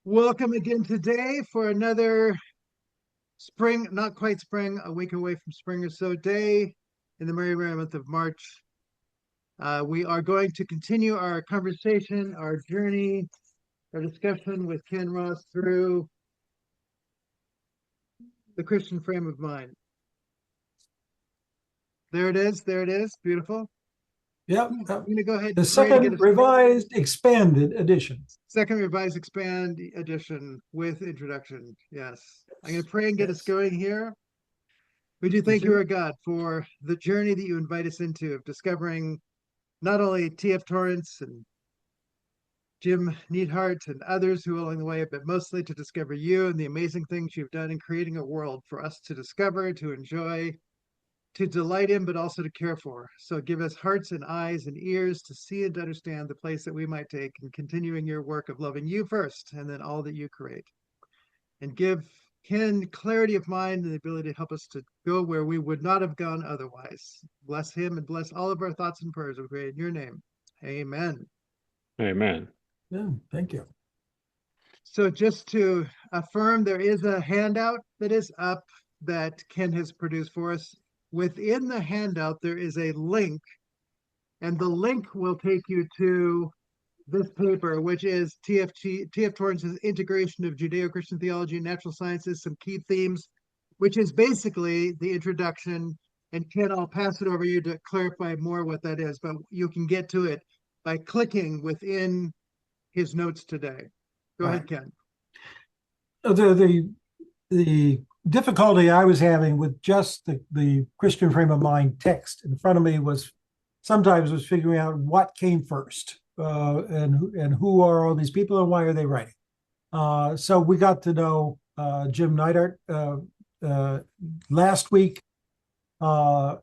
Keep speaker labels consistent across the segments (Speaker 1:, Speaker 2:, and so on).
Speaker 1: Welcome again today for another spring, not quite spring, a week away from spring or so day in the merry month of March. We are going to continue our conversation, our journey, our discussion with Ken Ross through the Christian frame of mind. There it is. There it is. Beautiful.
Speaker 2: Yep.
Speaker 1: I'm going to go ahead
Speaker 2: The
Speaker 1: and pray to get
Speaker 2: second
Speaker 1: us
Speaker 2: revised expanded edition.
Speaker 1: second revised expand edition with introduction. Yes. I'm going to pray and get us
Speaker 2: Yes.
Speaker 1: going here. We do thank you, our God, for the journey that you invite us into of discovering not only T.F. Torrance and Jim Neidhardt and others who along the way, but mostly to discover you and the amazing things you've done in creating a world for us to discover, to enjoy, to delight in, but also to care for. So give us hearts and eyes and ears to see and to understand the place that we might take in continuing your work of loving you first and then all that you create. And give Ken clarity of mind and the ability to help us to go where we would not have gone otherwise. Bless him and bless all of our thoughts and prayers, we pray in your name. Amen.
Speaker 3: Amen.
Speaker 2: Yeah, thank you.
Speaker 1: So just to affirm, there is a handout that is up that Ken has produced for us. Within the handout, there is a link, and the link will take you to this paper, which is T.F. Torrance's Integration of Judeo-Christian Theology and Natural Sciences, some key themes, which is basically the introduction. And Ken, I'll pass it over to you to clarify more what that is, but you can get to it by clicking within his notes today. Go ahead, Ken.
Speaker 2: The difficulty I was having with just the Christian frame of mind text in front of me was figuring out what came first, and who are all these people and why are they writing. So we got to know Jim Neidhardt last week. I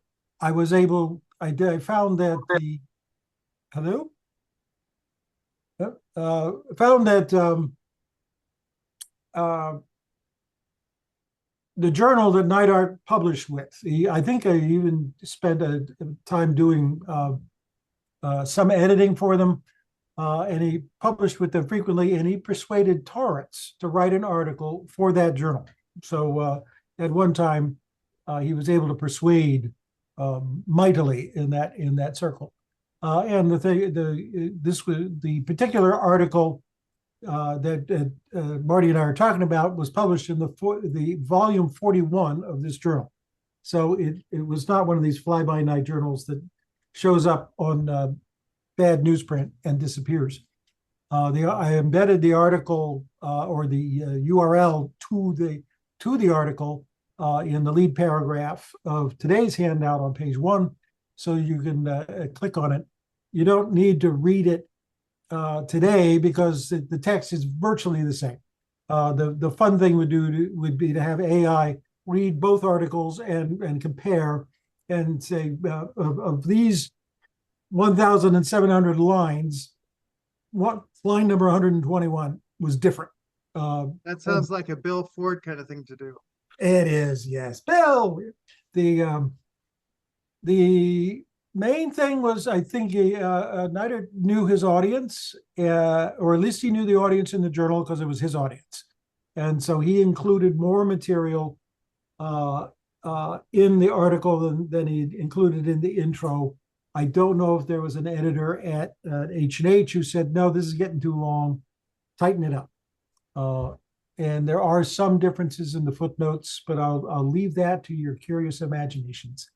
Speaker 2: found that the journal that Neidhardt published with. I think I even spent a time doing some editing for them, and he published with them frequently, and he persuaded Torrance to write an article for that journal. So at one time, he was able to persuade mightily in that circle. And the particular article that Marty and I are talking about was published in the volume 41 of this journal. So it was not one of these fly-by-night journals that shows up on bad newsprint and disappears. I embedded the article or the URL to the article in the lead paragraph of today's handout on page 1, so you can click on it. You don't need to read it today because the text is virtually the same. The fun thing would be to have AI read both articles and compare and say of these 1,700 lines, what line number 121 was different.
Speaker 1: That sounds like a Bill Ford kind of thing to do.
Speaker 2: It is, yes. Bill, the main thing was, I think Neidhardt knew his audience, or at least he knew the audience in the journal because it was his audience. And so he included more material in the article than he included in the intro. I don't know if there was an editor at H&H who said, no, this is getting too long, tighten it up. And there are some differences in the footnotes, but I'll leave that to your curious imaginations.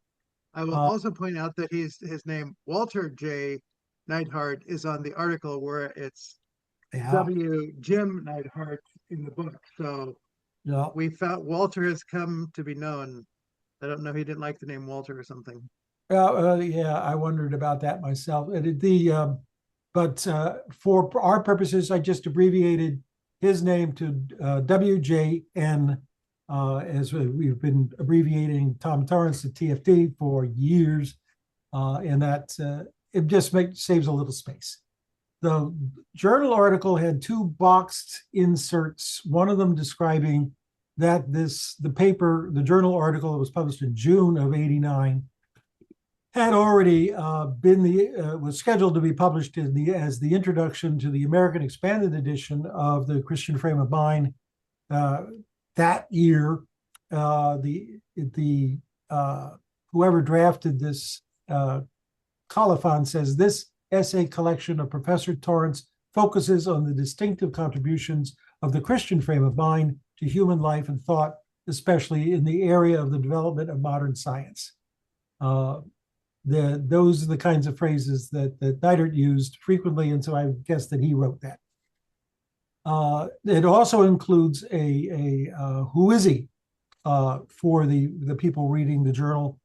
Speaker 1: I will also point out that his name, Walter J. Neidhardt, is on the article where it's W. Jim Neidhardt in the book. So we found Walter has come to be known. I don't know, he didn't like the name Walter or something.
Speaker 2: Yeah, I wondered about that myself. But for our purposes, I just abbreviated his name to WJN, as we've been abbreviating Tom Torrance to TFT for years, and that it just saves a little space. The journal article had 2 boxed inserts, one of them describing that the journal article that was published in June of '89 had already was scheduled to be published as the introduction to the American Expanded Edition of the Christian Frame of Mind that year. Whoever drafted this colophon says this essay collection of Professor Torrance focuses on the distinctive contributions of the Christian frame of mind to human life and thought, especially in the area of the development of modern science. Those are the kinds of phrases that Neidhardt used frequently, and so I guess that he wrote that. It also includes a who is he for the people reading the journal.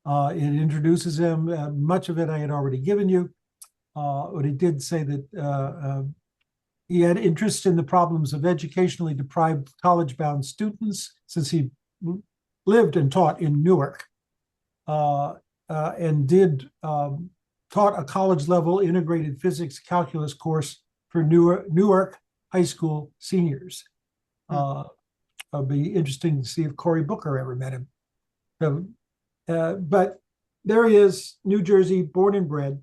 Speaker 2: It introduces him. Much of it I had already given you, but he did say that he had interest in the problems of educationally deprived college-bound students since he lived and taught in Newark. And taught a college-level integrated physics calculus course for Newark high school seniors. It'll be interesting to see if Cory Booker ever met him. But there he is, New Jersey, born and bred.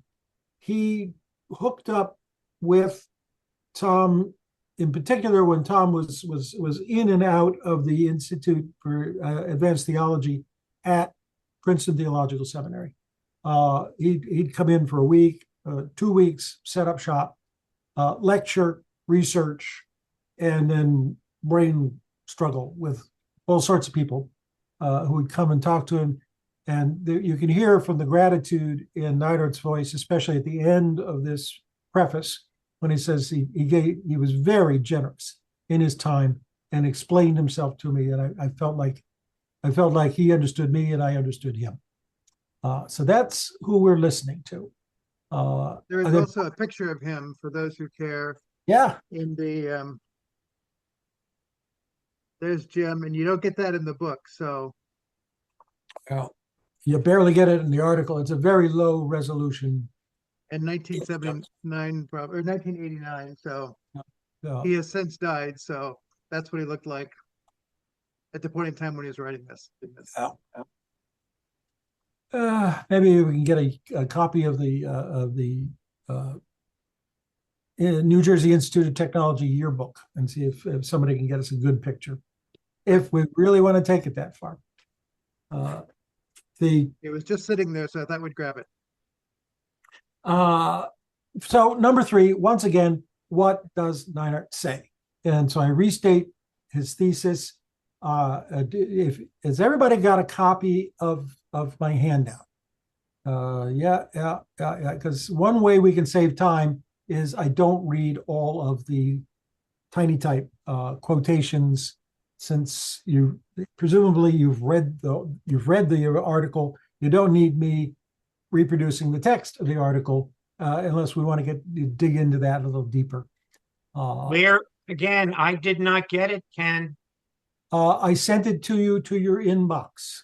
Speaker 2: He hooked up with Tom, in particular, when Tom was in and out of the Institute for Advanced Theology at Princeton Theological Seminary. He'd come in for a week, 2 weeks, set up shop, lecture, research, and then brain struggle with all sorts of people who would come and talk to him. And you can hear from the gratitude in Neidhardt's voice, especially at the end of this preface, when he says he was very generous in his time and explained himself to me, and I felt like he understood me and I understood him. So that's who we're listening to.
Speaker 1: There is also a picture of him for those who care.
Speaker 2: Yeah.
Speaker 1: In the there's Jim, and you don't get that in the book, so.
Speaker 2: Well, you barely get it in the article. It's a very low resolution.
Speaker 1: In 1979, probably, or 1989. So he has since died. So that's what he looked like at the point in time when he was writing this.
Speaker 2: Maybe we can get a copy of the New Jersey Institute of Technology yearbook and see if somebody can get us a good picture, if we really want to take it that far.
Speaker 1: It was just sitting there, so I thought we'd grab it.
Speaker 2: So number 3, once again, what does Neidhardt say? And so I restate his thesis. Has everybody got a copy of my handout? Yeah. Because one way we can save time is I don't read all of the tiny type quotations, since presumably you've read the article. You don't need me reproducing the text of the article unless we want to dig into that a little deeper.
Speaker 3: Where again? I did not get it, Ken.
Speaker 2: I sent it to you to your inbox.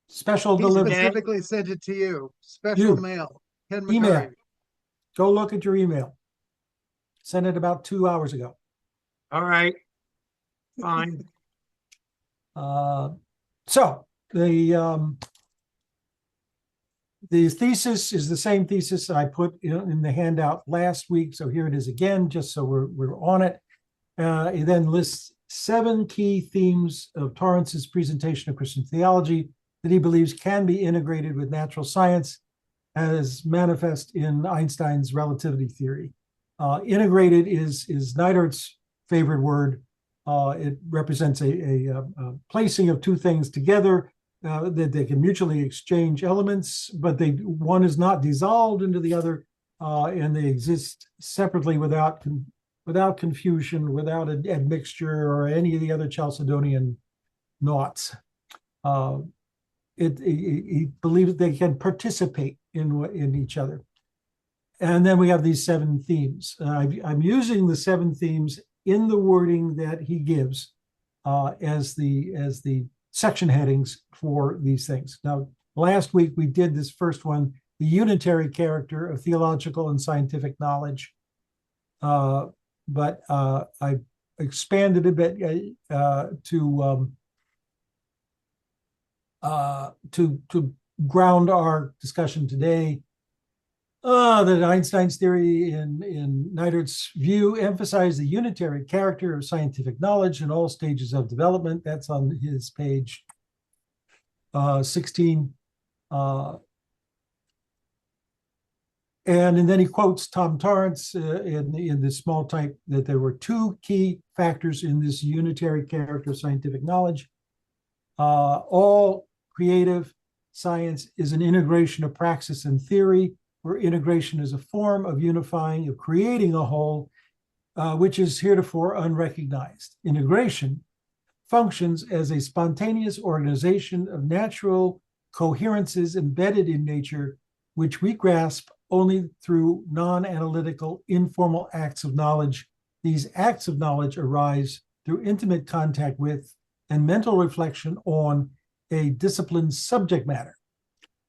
Speaker 2: Special
Speaker 1: He
Speaker 2: delivery.
Speaker 1: specifically sent it to you. Special mail. Ken McCurry.
Speaker 2: Email. Go look at your email. Sent it about 2 hours ago.
Speaker 3: All right. Fine.
Speaker 2: So the thesis is the same thesis I put in the handout last week. So here it is again, just so we're on it. It then lists 7 key themes of Torrance's presentation of Christian theology that he believes can be integrated with natural science as manifest in Einstein's relativity theory. Integrated is Neidhardt's favorite word. It represents a placing of 2 things together that they can mutually exchange elements, but one is not dissolved into the other, and they exist separately without confusion, without admixture or any of the other Chalcedonian knots. He believes they can participate in each other. And then we have these 7 themes. I'm using the 7 themes in the wording that he gives as the section headings for these things. Now, last week we did this first one, the unitary character of theological and scientific knowledge. But I expanded a bit to ground our discussion today. That Einstein's theory in Neidhardt's view emphasized the unitary character of scientific knowledge in all stages of development. That's on his page 16. And then he quotes Tom Torrance in the small type that there were two key factors in this unitary character of scientific knowledge. All creative science is an integration of praxis and theory, where integration is a form of unifying, of creating a whole, which is heretofore unrecognized. Integration functions as a spontaneous organization of natural coherences embedded in nature, which we grasp only through non-analytical, informal acts of knowledge. These acts of knowledge arise through intimate contact with and mental reflection on a disciplined subject matter.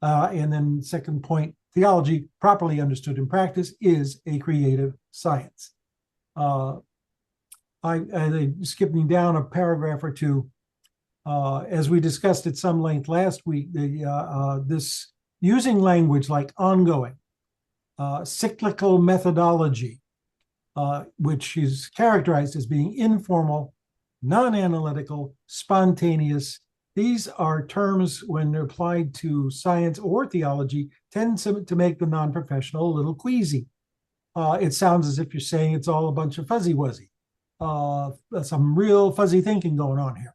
Speaker 2: And then second point, theology, properly understood in practice, is a creative science. Skipping down a paragraph or two, as we discussed at some length last week, this using language like ongoing, cyclical methodology, which is characterized as being informal, non-analytical, spontaneous. These are terms, when they're applied to science or theology, tend to make the non-professional a little queasy. It sounds as if you're saying it's all a bunch of fuzzy-wuzzy. Some real fuzzy thinking going on here.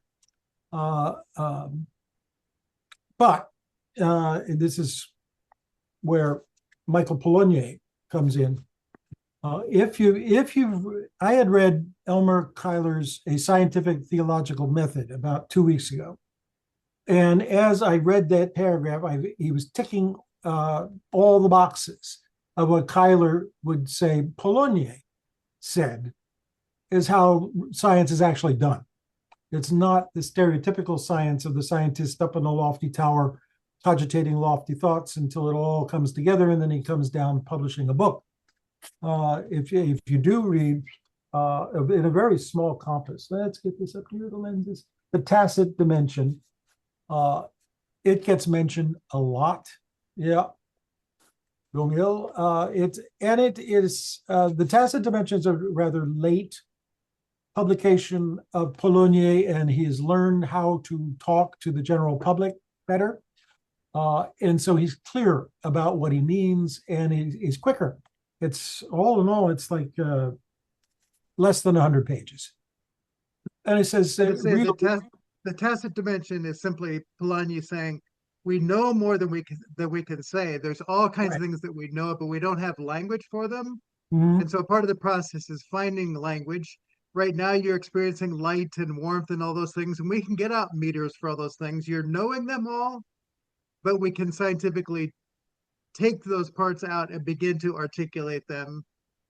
Speaker 2: But this is where Michael Poulonier comes in. I had read Elmer Cuyler's A Scientific Theological Method about 2 weeks ago. And as I read that paragraph, he was ticking all the boxes of what Cuyler would say Poulonier said is how science is actually done. It's not the stereotypical science of the scientist up in a lofty tower cogitating lofty thoughts until it all comes together, and then he comes down publishing a book. If you do read in a very small compass, let's get this up here, the lenses, the tacit dimension, it gets mentioned a lot. Yeah. It is the tacit dimensions are rather late publication of Poulonier, and he has learned how to talk to the general public better. And so he's clear about what he means, and he's quicker. It's all in all, it's like less than 100 pages. And it says
Speaker 1: the tacit dimension is simply Poulonier saying we know more than we can say. There's all kinds of things that we know, but we don't have language for them. Mm-hmm. And so part of the process is finding language. Right now, you're experiencing light and warmth and all those things, and we can get out meters for all those things. You're knowing them all, but we can scientifically take those parts out and begin to articulate them.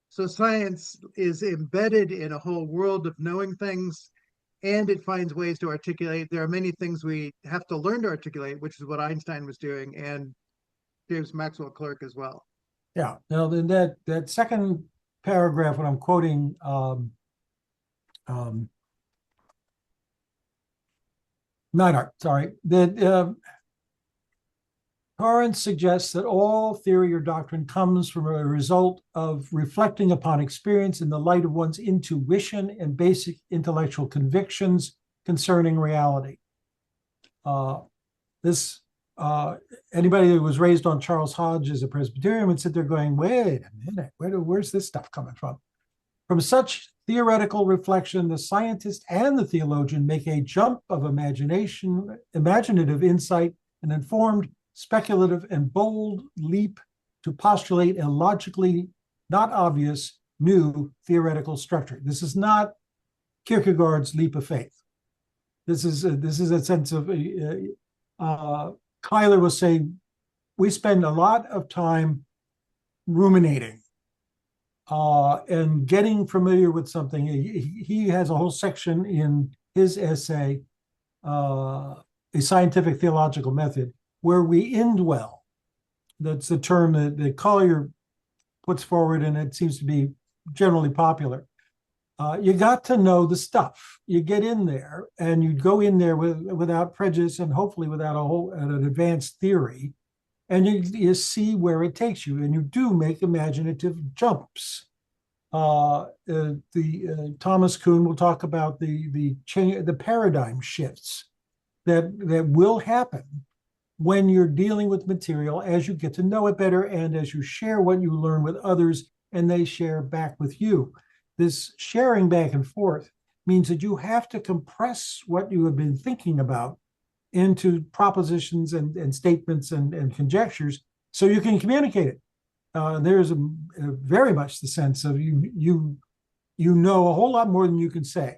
Speaker 1: So science is embedded in a whole world of knowing things, and it finds ways to articulate. There are many things we have to learn to articulate, which is what Einstein was doing, and James Maxwell Clerk as well.
Speaker 2: Yeah. Now, then that second paragraph, when I'm quoting Neidhardt, sorry, that Torrance suggests that all theory or doctrine comes from a result of reflecting upon experience in the light of one's intuition and basic intellectual convictions concerning reality. Anybody that was raised on Charles Hodge as a Presbyterian would sit there going, wait a minute, where's this stuff coming from? From such theoretical reflection, the scientist and the theologian make a jump of imaginative insight, an informed, speculative, and bold leap to postulate a logically not obvious new theoretical structure. This is not Kierkegaard's leap of faith. This is a sense of Cuyler was saying we spend a lot of time ruminating and getting familiar with something. He has a whole section in his essay, A Scientific Theological Method, where we indwell. That's the term that Collier puts forward, and it seems to be generally popular. You got to know the stuff. You get in there, and you go in there without prejudice, and hopefully without an advanced theory. and you see where it takes you, and you do make imaginative jumps. Thomas Kuhn will talk about the change, the paradigm shifts that will happen when you're dealing with material as you get to know it better and as you share what you learn with others and they share back with you. This sharing back and forth means that you have to compress what you have been thinking about into propositions and statements and conjectures so you can communicate it. There's a very much the sense of you know a whole lot more than you can say.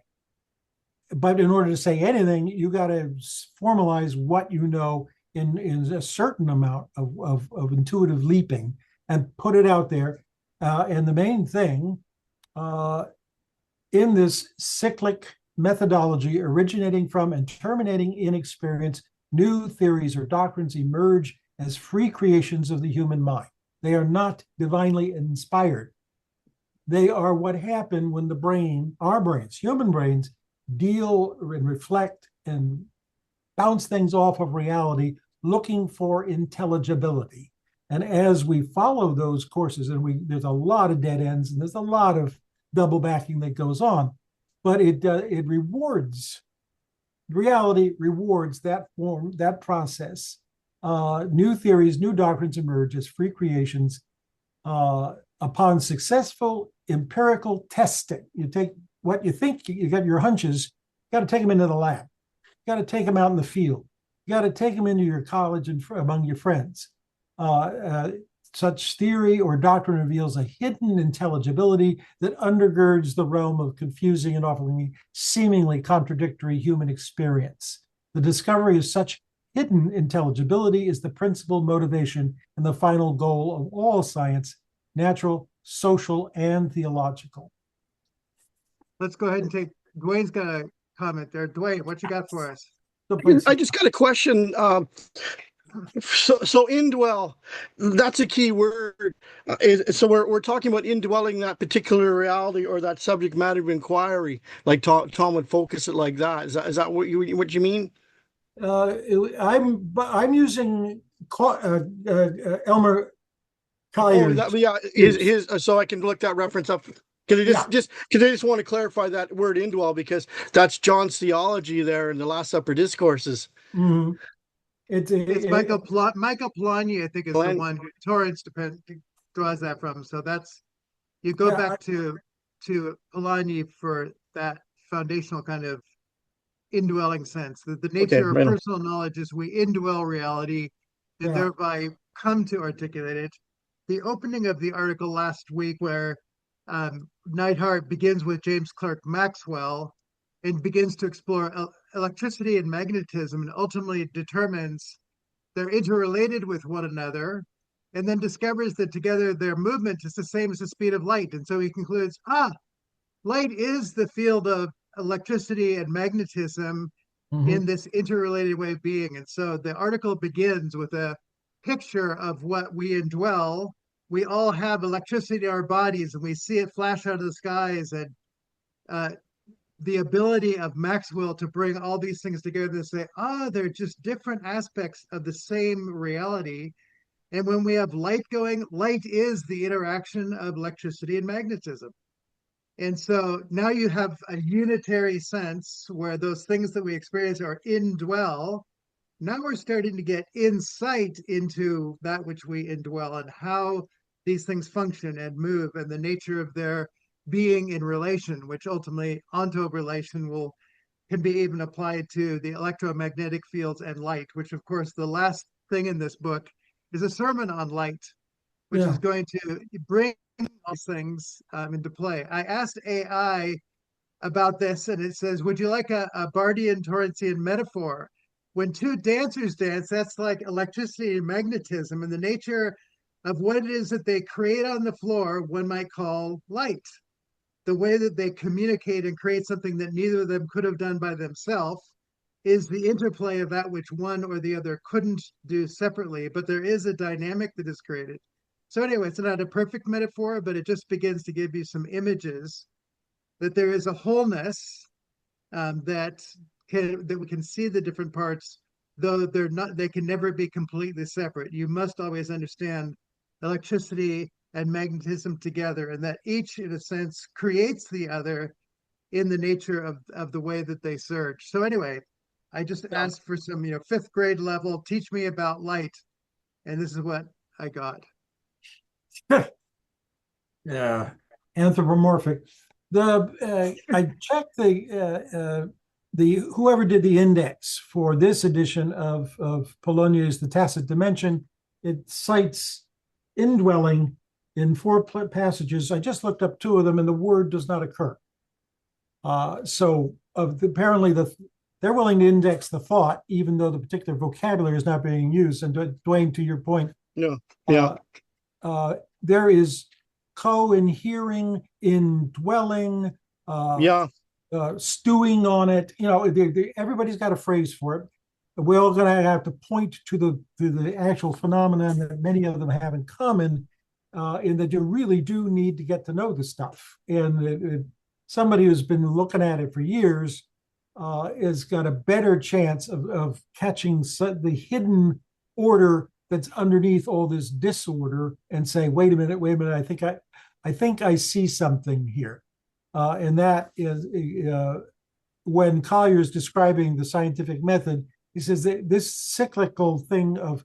Speaker 2: But in order to say anything, you got to formalize what you know in a certain amount of intuitive leaping and put it out there. And the main thing in this cyclic methodology originating from and terminating in experience, new theories or doctrines emerge as free creations of the human mind. They are not divinely inspired. They are what happened when the brain, our brains, human brains, deal and reflect and bounce things off of reality, looking for intelligibility. And as we follow those courses, and there's a lot of dead ends and there's a lot of double backing that goes on, but it rewards, reality rewards that form, that process. New theories, new doctrines emerge as free creations upon successful empirical testing. You take what you think, you got your hunches, you got to take them into the lab. You got to take them out in the field. You got to take them into your college and among your friends. Such theory or doctrine reveals a hidden intelligibility that undergirds the realm of confusing and often seemingly contradictory human experience. The discovery of such hidden intelligibility is the principal motivation and the final goal of all science, natural, social, and theological.
Speaker 1: Let's go ahead and take, Dwayne's got a comment there. Dwayne, what you got for us?
Speaker 4: I just got a question. So indwell, that's a key word. So we're talking about indwelling that particular reality or that subject matter of inquiry, like Tom would focus it like that. Is that what you mean?
Speaker 2: I'm using Elmer Collier's.
Speaker 4: His. So I can look that reference up. Because I just want to clarify that word indwell, because that's John's theology there in the Last Supper discourses.
Speaker 2: Mm-hmm.
Speaker 1: It's Michael Polanyi, I think, is the one who Torrance draws that from. So that's, you go back to Polanyi for that foundational kind of indwelling sense. The nature of personal knowledge is we indwell reality and thereby come to articulate it. The opening of the article last week where Neidhardt begins with James Clerk Maxwell and begins to explore electricity and magnetism and ultimately determines they're interrelated with one another, and then discovers that together their movement is the same as the speed of light. And so he concludes, light is the field of electricity and magnetism in this interrelated way of being. And so the article begins with a picture of what we indwell. We all have electricity in our bodies and we see it flash out of the skies, and the ability of Maxwell to bring all these things together and say, they're just different aspects of the same reality. And when we have light going, light is the interaction of electricity and magnetism. And so now you have a unitary sense where those things that we experience are indwell. Now we're starting to get insight into that which we indwell and how these things function and move and the nature of their being in relation, which ultimately onto relation can be even applied to the electromagnetic fields and light, which of course the last thing in this book is a sermon on light, which is going to bring these things into play. I asked AI about this and it says, would you like a Bardian Torrancean metaphor? When two dancers dance, that's like electricity and magnetism, and the nature of what it is that they create on the floor, one might call light. The way that they communicate and create something that neither of them could have done by themselves is the interplay of that which one or the other couldn't do separately, but there is a dynamic that is created. So anyway, it's not a perfect metaphor, but it just begins to give you some images that there is a wholeness that we can see the different parts though they're not, they can never be completely separate. You must always understand electricity and magnetism together, and that each, in a sense, creates the other in the nature of the way that they surge. So anyway, I just asked for some, fifth grade level, teach me about light, and this is what I got.
Speaker 2: Yeah, anthropomorphic. I checked the whoever did the index for this edition of Polanyi's The Tacit Dimension. It cites indwelling in 4 passages. I just looked up 2 of them, and the word does not occur. So apparently they're willing to index the thought, even though the particular vocabulary is not being used. And Dwayne, to your point, there is co-inhering, indwelling, stewing on it. Everybody's got a phrase for it. We're all going to have to point to the actual phenomenon that many of them have in common, in that you really do need to get to know the stuff. And somebody who's been looking at it for years has got a better chance of catching the hidden order that's underneath all this disorder and say, wait a minute, I think I see something here. And that is when Collier's describing the scientific method, he says that this cyclical thing of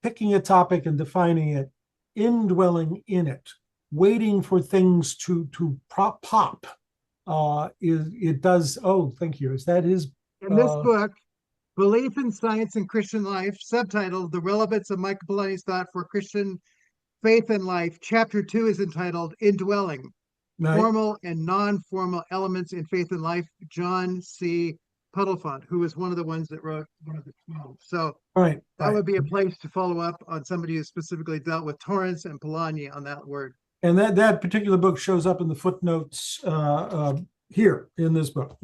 Speaker 2: picking a topic and defining it, indwelling in it, waiting for things to pop, it does. Oh, thank you. Is that his?
Speaker 1: In this book, Belief in Science and Christian Life, subtitled The Relevance of Michael Polanyi's Thought for Christian Faith and Life, Chapter 2 is entitled Indwelling, Formal and Non-Formal Elements in Faith and Life, John C. Puddlefont, who was one of the ones that wrote one of the 12. So that would be a place to follow up on somebody who specifically dealt with Torrance and Polanyi on that word.
Speaker 2: And that particular book shows up in the footnotes here in this book.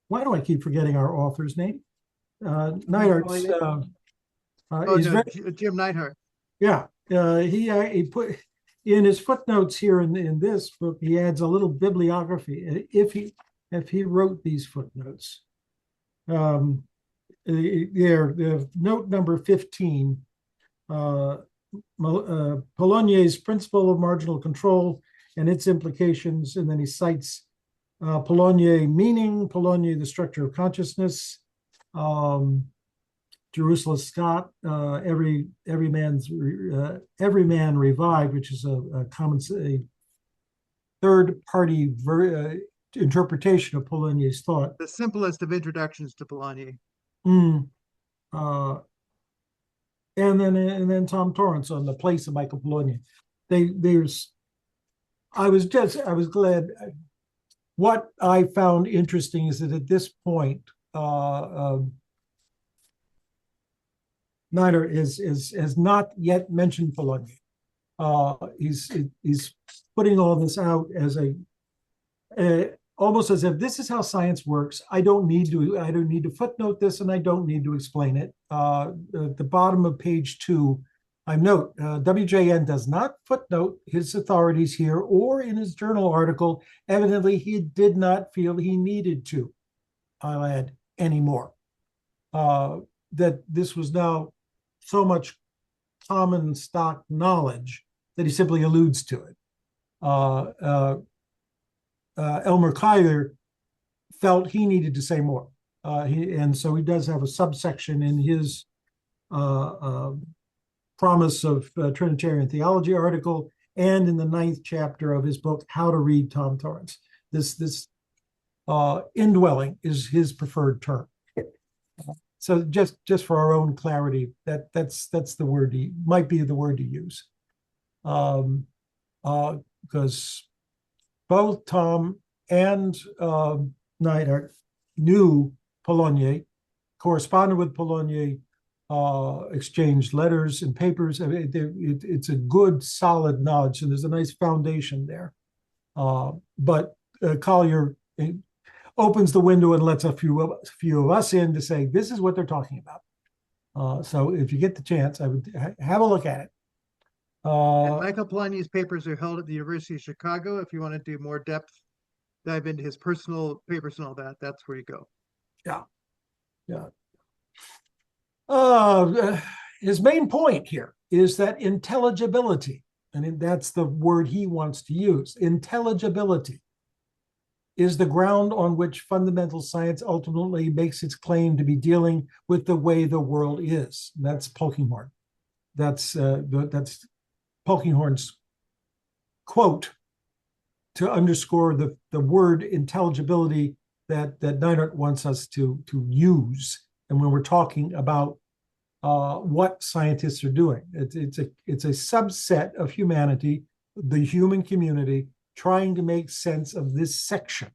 Speaker 2: Why do I keep forgetting our author's name? Neidhardt's.
Speaker 1: Jim Neidhardt.
Speaker 2: Yeah, he put in his footnotes here in this book. He adds a little bibliography. If he wrote these footnotes, note number 15. Polanyi's principle of marginal control and its implications, and then he cites Polanyi meaning, Polanyi the structure of consciousness, Jerusalem Scott, every man revived, which is a third party interpretation of Polanyi's thought.
Speaker 1: The simplest of introductions to Polanyi.
Speaker 2: And then Tom Torrance on the place of Michael Polanyi. I was glad. What I found interesting is that at this point, Neidhardt has not yet mentioned Polanyi. He's putting all this out as almost as if this is how science works. I don't need to footnote this, and I don't need to explain it. At the bottom of page 2, I note WJN does not footnote his authorities here or in his journal article. Evidently, he did not feel he needed to, I'll add, anymore. That this was now so much common stock knowledge that he simply alludes to it. Elmer Collier felt he needed to say more. And so he does have a subsection in his Promise of Trinitarian Theology article and in the 9th chapter of his book, How to Read Tom Torrance. This indwelling is his preferred term. So just for our own clarity, that's the word might be the word to use. Because both Tom and Neidhardt knew Polanyi, corresponded with Polanyi, exchanged letters and papers. I mean, it's a good, solid knowledge, and there's a nice foundation there. But Collier opens the window and lets a few of us in to say, this is what they're talking about. So if you get the chance, I would have a look at it.
Speaker 1: And Michael Polanyi's papers are held at the University of Chicago. If you want to do more depth dive into his personal papers and all that, that's where you go.
Speaker 2: Yeah. Yeah. His main point here is that intelligibility, and that's the word he wants to use, intelligibility is the ground on which fundamental science ultimately makes its claim to be dealing with the way the world is. That's Polkinghorne. That's Polkinghorne's quote to underscore the word intelligibility that Neidhardt wants us to use. And when we're talking about what scientists are doing, it's a subset of humanity, the human community, trying to make sense of this section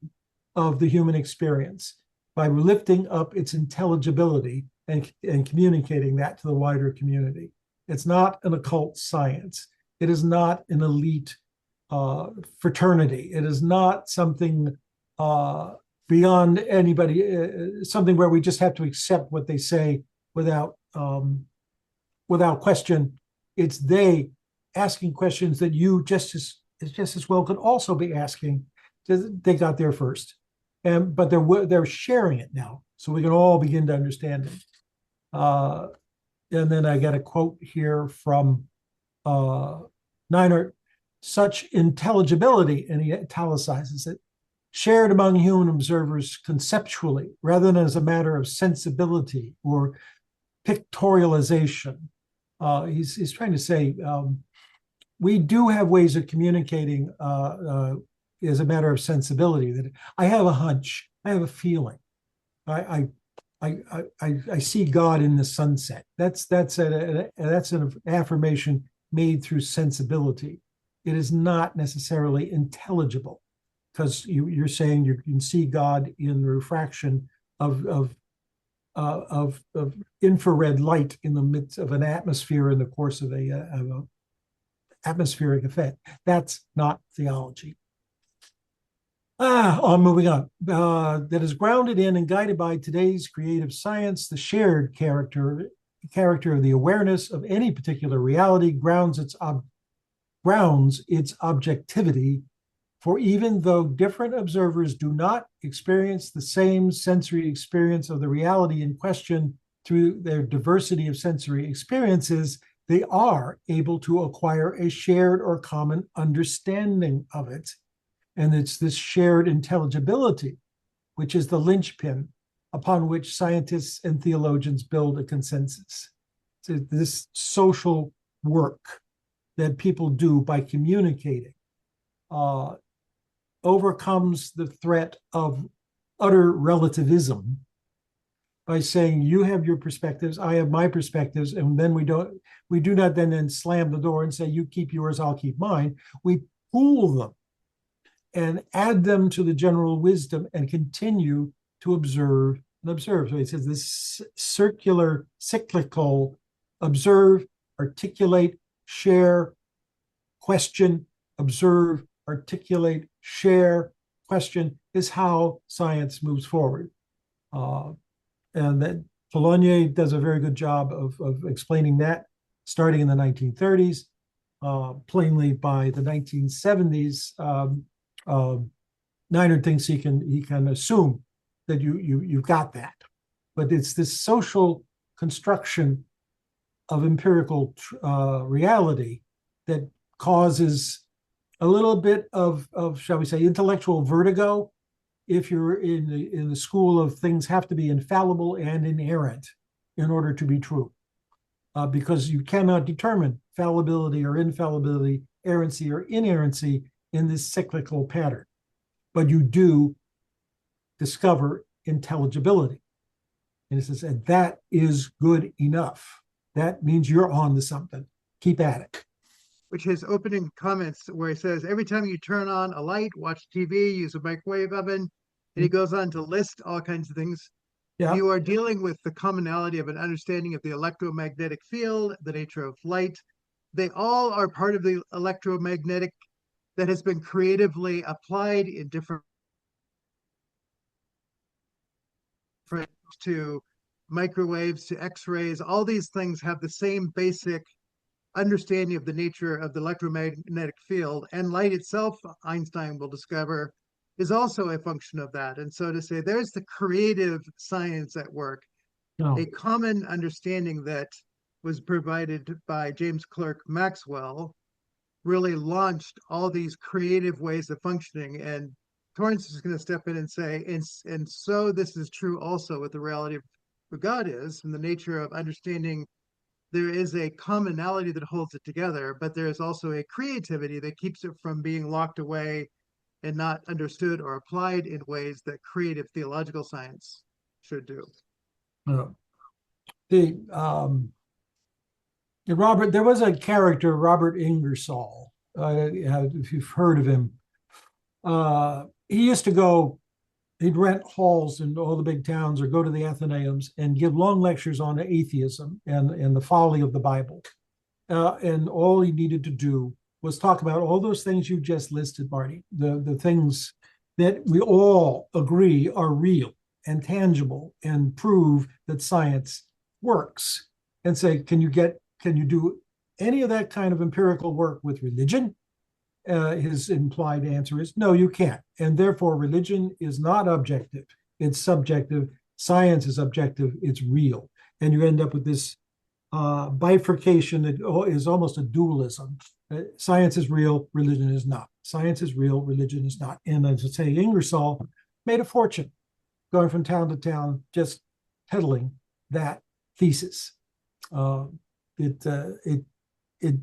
Speaker 2: of the human experience by lifting up its intelligibility and communicating that to the wider community. It's not an occult science. It is not an elite fraternity. It is not something beyond anybody, something where we just have to accept what they say without question. It's they asking questions that you just as well could also be asking. They got there first, but they're sharing it now, so we can all begin to understand it. And then I got a quote here from Neidhardt: "Such intelligibility," and he italicizes it, "shared among human observers conceptually, rather than as a matter of sensibility or pictorialization." He's trying to say we do have ways of communicating as a matter of sensibility. That I have a hunch, I have a feeling, I see God in the sunset. That's an affirmation made through sensibility. It is not necessarily intelligible, because you're saying you can see God in the refraction of infrared light in the midst of an atmosphere in the course of a atmospheric effect. That's not theology. Moving on. That is grounded in and guided by today's creative science. The shared character of the awareness of any particular reality grounds its objectivity. For even though different observers do not experience the same sensory experience of the reality in question through their diversity of sensory experiences, they are able to acquire a shared or common understanding of it. And it's this shared intelligibility, which is the linchpin upon which scientists and theologians build a consensus. So this social work that people do by communicating overcomes the threat of utter relativism by saying you have your perspectives, I have my perspectives, and then we do not then slam the door and say you keep yours, I'll keep mine. We pool them and add them to the general wisdom and continue to observe and observe. So he says this cyclical observe, articulate, share, question, observe, articulate, share, question is how science moves forward. And that Foulonier does a very good job of explaining that, starting in the 1930s. Plainly, by the 1970s, Neidhardt thinks he can assume that you've got that, but it's this social construction of empirical reality that causes a little bit of shall we say intellectual vertigo if you're in the school of things have to be infallible and inerrant in order to be true, because you cannot determine fallibility or infallibility, errancy or inerrancy in this cyclical pattern, but you do discover intelligibility. And it says, and that is good enough. That means you're on to something. Keep at it.
Speaker 1: Which his opening comments where he says, every time you turn on a light, watch TV, use a microwave oven, and he goes on to list all kinds of things.
Speaker 2: Yeah.
Speaker 1: You are dealing with the commonality of an understanding of the electromagnetic field, the nature of light. They all are part of the electromagnetic that has been creatively applied in different to microwaves, to X-rays. All these things have the same basic understanding of the nature of the electromagnetic field, and light itself, Einstein will discover, is also a function of that. And so to say there's the creative science at work,
Speaker 2: No.
Speaker 1: a common understanding that was provided by James Clerk Maxwell really launched all these creative ways of functioning. And Torrance is going to step in and say, and so this is true also with the reality of who God is and the nature of understanding there is a commonality that holds it together, but there is also a creativity that keeps it from being locked away and not understood or applied in ways that creative theological science should do.
Speaker 2: No. Robert, there was a character, Robert Ingersoll, if you've heard of him. He used to go, he'd rent halls in all the big towns or go to the Athenaeums and give long lectures on atheism and the folly of the Bible. And all he needed to do was talk about all those things you just listed, Marty, the things that we all agree are real and tangible and prove that science works, and say, can you do any of that kind of empirical work with religion? His implied answer is no, you can't. And therefore, religion is not objective. It's subjective. Science is objective. It's real. And you end up with this bifurcation that is almost a dualism. Science is real, religion is not. Science is real, religion is not. And as I say, Ingersoll made a fortune going from town to town, just peddling that thesis. It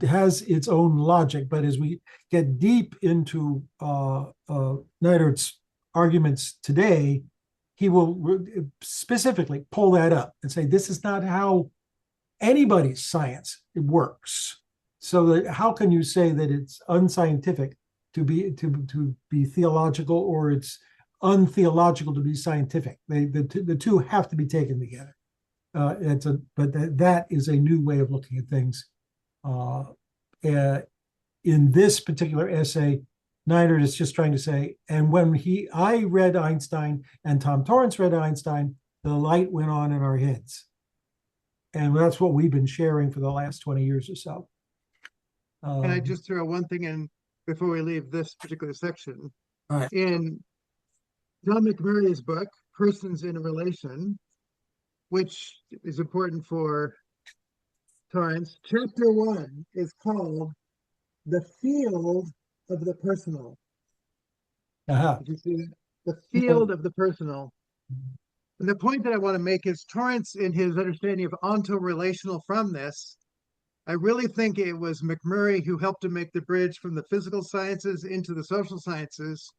Speaker 2: has its own logic, but as we get deep into Neidhardt's arguments today, he will specifically pull that up and say, this is not how anybody's science works. So that how can you say that it's unscientific to be theological, or it's untheological to be scientific? The two have to be taken together. That is a new way of looking at things. In this particular essay, Neidhardt is just trying to say, and when I read Einstein and Tom Torrance read Einstein, the light went on in our heads. And that's what we've been sharing for the last 20 years or so.
Speaker 1: Can I just throw one thing in before we leave this particular section?
Speaker 2: All right.
Speaker 1: In John McMurray's book, Persons in Relation, which is important for Torrance, chapter 1 is called The Field of the Personal. Did you see that? The field of the personal. And the point that I want to make is Torrance, in his understanding of onto-relational from this, I really think it was McMurray who helped to make the bridge from the physical sciences into the social sciences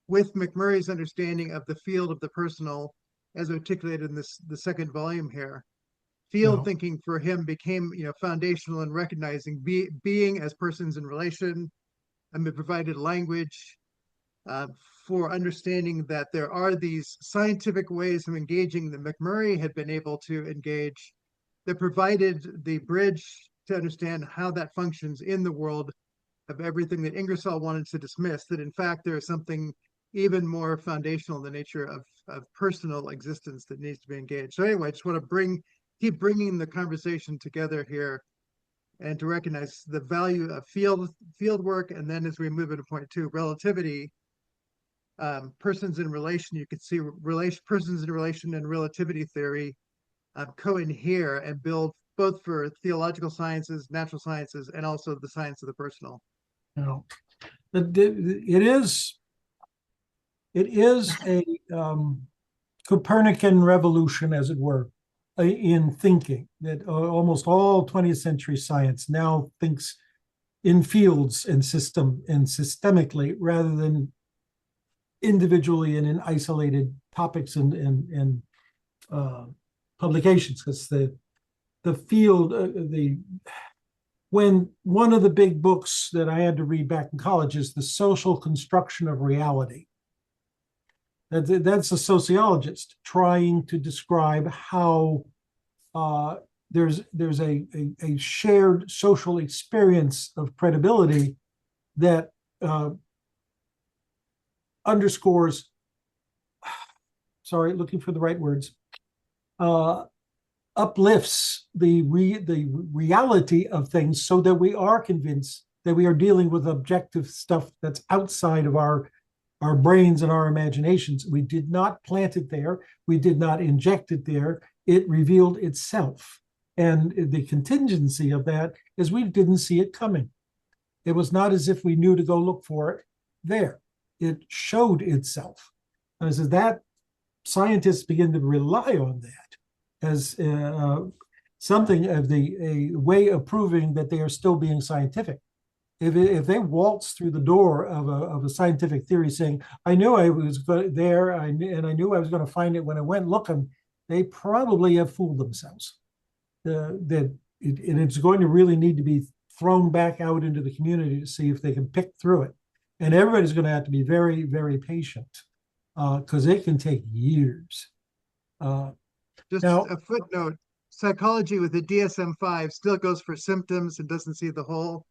Speaker 1: with McMurray's understanding of the field of the personal as articulated in the second volume here. Field thinking for him became, foundational in recognizing being as persons in relation, and it provided language for understanding that there are these scientific ways of engaging that McMurray had been able to engage that provided the bridge to understand how that functions in the world of everything that Ingersoll wanted to dismiss, that in fact there is something even more foundational in the nature of personal existence that needs to be engaged. So anyway, I just want to keep bringing the conversation together here and to recognize the value of field work. And then as we move into point 2, relativity, persons in relation, you can see persons in relation and relativity theory co-inhere and build both for theological sciences, natural sciences, and also the science of the personal.
Speaker 2: It is a Copernican revolution, as it were, in thinking that almost all 20th century science now thinks in fields and systemically rather than individually and in isolated topics and publications, because the field, when one of the big books that I had to read back in college is The Social Construction of Reality. That's a sociologist trying to describe how there's a shared social experience of credibility that underscores, looking for the right words, uplifts the reality of things so that we are convinced that we are dealing with objective stuff that's outside of our our brains and our imaginations. We did not plant it there. We did not inject it there. It revealed itself. And the contingency of that is we didn't see it coming. It was not as if we knew to go look for it there. It showed itself. And so that scientists begin to rely on that as something of a way of proving that they are still being scientific. If they waltz through the door of a scientific theory saying, I knew I was there and I knew I was going to find it when I went looking, they probably have fooled themselves. And it's going to really need to be thrown back out into the community to see if they can pick through it. And everybody's going to have to be very, very patient because it can take years.
Speaker 1: Just
Speaker 2: now,
Speaker 1: a footnote, psychology with the DSM-5 still goes for symptoms and doesn't see the whole.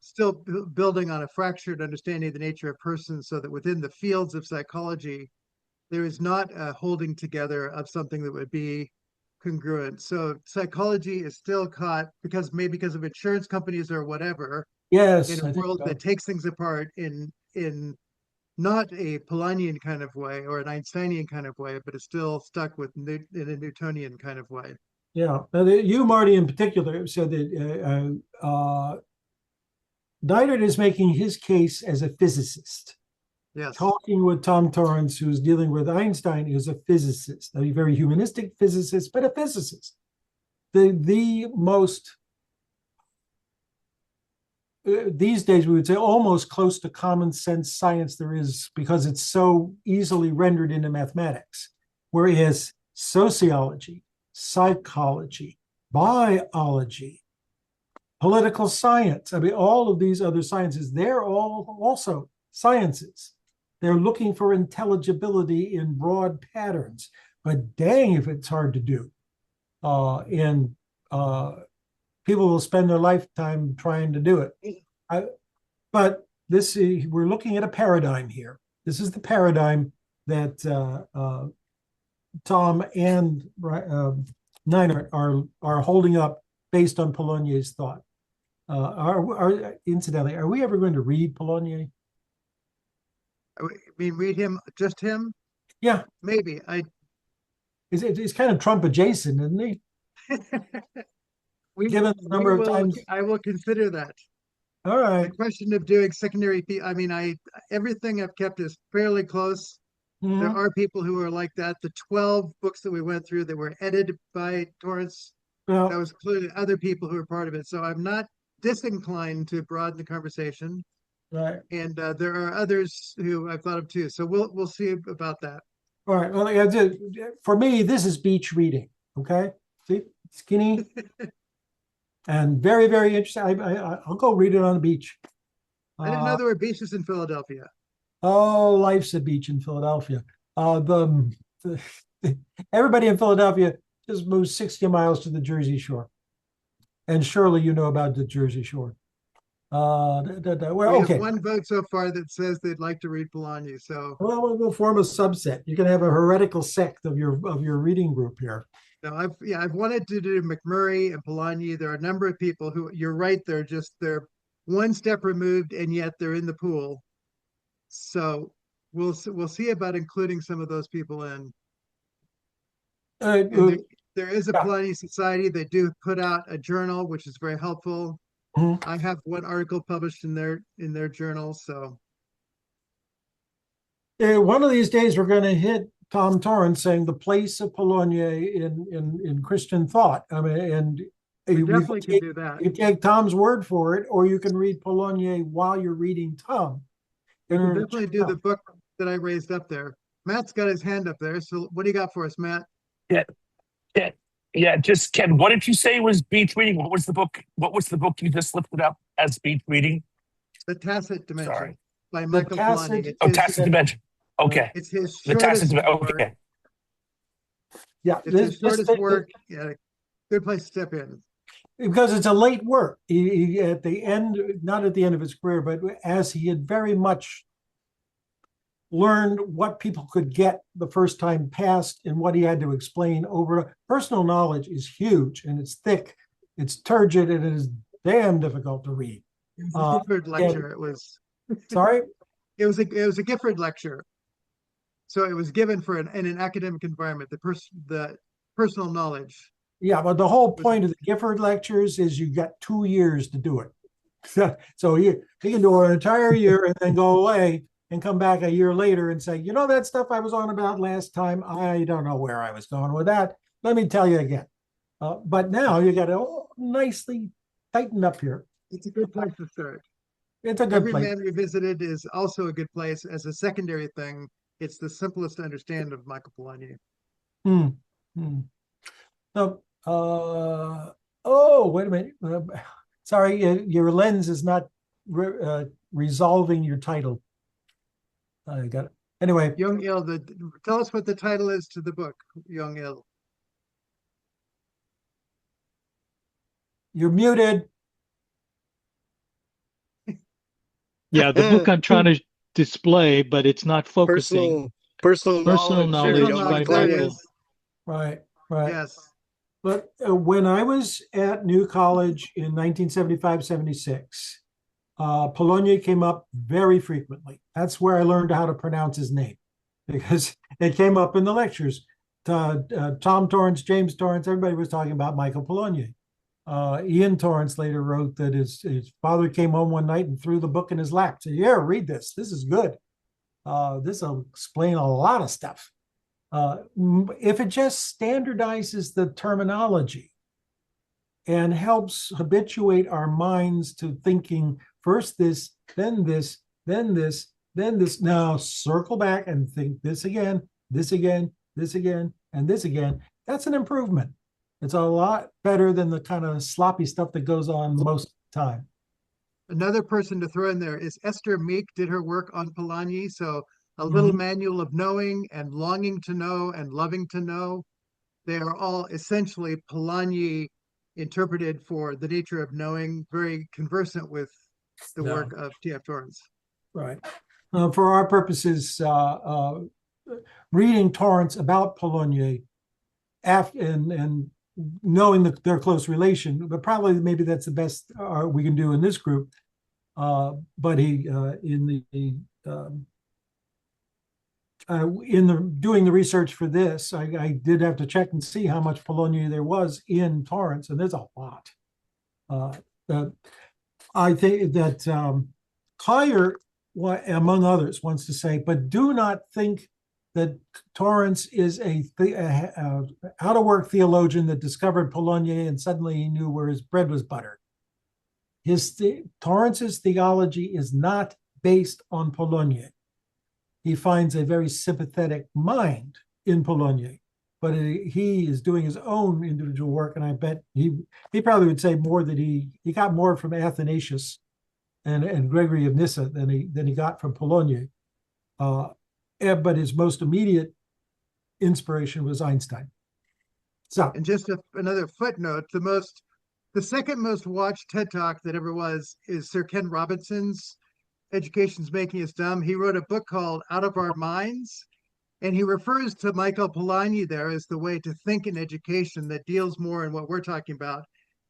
Speaker 1: Still building on a fractured understanding of the nature of persons, so that within the fields of psychology, there is not a holding together of something that would be congruent. So psychology is still caught because of insurance companies or whatever,
Speaker 2: yes,
Speaker 1: in a world that takes things apart in not a Polanyian kind of way or an Einsteinian kind of way, but is still stuck with in a Newtonian kind of way.
Speaker 2: Yeah, you, Marty, in particular, said that Neidhardt is making his case as a physicist.
Speaker 1: Yes.
Speaker 2: Talking with Tom Torrance, who's dealing with Einstein, is a physicist, a very humanistic physicist, but a physicist. The most, these days we would say almost close to common sense science there is, because it's so easily rendered into mathematics, whereas sociology, psychology, biology, political science, I mean, all of these other sciences, they're all also sciences. They're looking for intelligibility in broad patterns, but dang if it's hard to do. And people will spend their lifetime trying to do it. But we're looking at a paradigm here. This is the paradigm that Tom and Neidhardt are holding up based on Polanyi's thought. Incidentally, are we ever going to read Polanyi?
Speaker 1: I mean, read him, just him?
Speaker 2: Yeah.
Speaker 1: Maybe.
Speaker 2: He's kind of Trump adjacent, isn't he? Given the number of times.
Speaker 1: I will consider that.
Speaker 2: All right.
Speaker 1: The question of doing secondary, I mean, everything I've kept is fairly close.
Speaker 2: Mhm.
Speaker 1: There are people who are like that. The 12 books that we went through that were edited by Torrance,
Speaker 2: Well,
Speaker 1: that was clearly other people who were part of it. So I'm not disinclined to broaden the conversation.
Speaker 2: right.
Speaker 1: And there are others who I've thought of too. So we'll see about that.
Speaker 2: All right. Well, for me, this is beach reading. Okay. See, skinny and very, very interesting. I'll go read it on the beach.
Speaker 1: I didn't know there were beaches in Philadelphia.
Speaker 2: Oh, life's a beach in Philadelphia. Everybody in Philadelphia just moves 60 miles to the Jersey Shore. And surely you know about the Jersey Shore. Well,
Speaker 1: We
Speaker 2: okay.
Speaker 1: have one vote so far that says they'd like to read Polanyi. So
Speaker 2: Well, we'll form a subset. You can have a heretical sect of your reading group here.
Speaker 1: no, I've wanted to do McMurray and Polanyi. There are a number of people who, you're right, they're one step removed and yet they're in the pool. So we'll see about including some of those people in. And there is a Polanyi Society. They do put out a journal, which is very helpful.
Speaker 2: Mhm.
Speaker 1: I have one article published in their journal. So
Speaker 2: One of these days, we're going to hit Tom Torrance saying the place of Polanyi in Christian thought. I mean, and
Speaker 1: we definitely can do that.
Speaker 2: You take Tom's word for it, or you can read Polanyi while you're reading Tom.
Speaker 1: We can definitely do the book that I raised up there. Matt's got his hand up there. So what do you got for us, Matt?
Speaker 5: Yeah. Just Ken, what did you say was beach reading? What was the book? What was the book you just lifted up as beach reading?
Speaker 1: The Tacit Dimension.
Speaker 5: Sorry.
Speaker 1: By Michael Polanyi.
Speaker 5: Tacit Dimension. Okay.
Speaker 1: It's his
Speaker 5: The Tacit
Speaker 1: shortest
Speaker 5: Dimension.
Speaker 1: work.
Speaker 5: Okay.
Speaker 2: Yeah,
Speaker 1: It's his shortest work. Yeah, good place to step in.
Speaker 2: Because it's a late work. He at the end, not at the end of his career, but as he had very much learned what people could get the first time past and what he had to explain over. Personal knowledge is huge and it's thick, it's turgid, and it is damn difficult to read.
Speaker 1: It was a Gifford lecture. It was.
Speaker 2: Sorry?
Speaker 1: it was a Gifford lecture. So it was given for in an academic environment, the personal knowledge.
Speaker 2: Yeah, but the whole point of the Gifford lectures is you got 2 years to do it. So you can do an entire year and then go away and come back a year later and say, you know, that stuff I was on about last time, I don't know where I was going with that. Let me tell you again. But now you got to nicely tighten up here.
Speaker 1: It's a good place to start.
Speaker 2: It's a good
Speaker 1: Every
Speaker 2: place.
Speaker 1: Man Revisited is also a good place as a secondary thing. It's the simplest to understand of Michael Polanyi.
Speaker 2: Hmm. Hmm. So, oh, wait a minute. Sorry, your lens is not resolving your title. I got it. Anyway,
Speaker 1: Young Il, tell us what the title is to the book, Young Il.
Speaker 2: you're muted.
Speaker 6: Yeah, the book I'm trying to display, but it's not focusing.
Speaker 4: Personal
Speaker 6: Personal
Speaker 4: knowledge.
Speaker 6: knowledge
Speaker 1: There
Speaker 6: by
Speaker 1: it
Speaker 6: Michael.
Speaker 1: is.
Speaker 2: Right, right.
Speaker 1: Yes.
Speaker 2: But when I was at New College in 1975-76, Polanyi came up very frequently. That's where I learned how to pronounce his name, because it came up in the lectures. Tom Torrance, James Torrance, everybody was talking about Michael Polanyi. Ian Torrance later wrote that his father came home one night and threw the book in his lap. Said, "Yeah, read this. This is good. This will explain a lot of stuff." If it just standardizes the terminology and helps habituate our minds to thinking first this, then this, then this, then this, now circle back and think this again, this again, this again, and this again, that's an improvement. It's a lot better than the kind of sloppy stuff that goes on most of the time.
Speaker 1: Another person to throw in there is Esther Meek, did her work on Polanyi. So a little manual of knowing and longing to know and loving to know. They are all essentially Polanyi interpreted for the nature of knowing, very conversant with the work of T.F. Torrance.
Speaker 2: Right. For our purposes, reading Torrance about Polanyi and knowing their close relation, but probably maybe that's the best we can do in this group. But he in the doing the research for this, I did have to check and see how much Polanyi there was in Torrance, and there's a lot. I think that Collier, among others, wants to say, but do not think that Torrance is a out-of-work theologian that discovered Polanyi and suddenly he knew where his bread was buttered. Torrance's theology is not based on Polanyi. He finds a very sympathetic mind in Polanyi, but he is doing his own individual work, and I bet he probably would say more that he got more from Athanasius and Gregory of Nyssa than he got from Polanyi. But his most immediate inspiration was Einstein. So,
Speaker 1: and just another footnote: the second most watched TED Talk that ever was is Sir Ken Robinson's "Education's Making Us Dumb." He wrote a book called "Out of Our Minds," and he refers to Michael Polanyi there as the way to think in education that deals more in what we're talking about,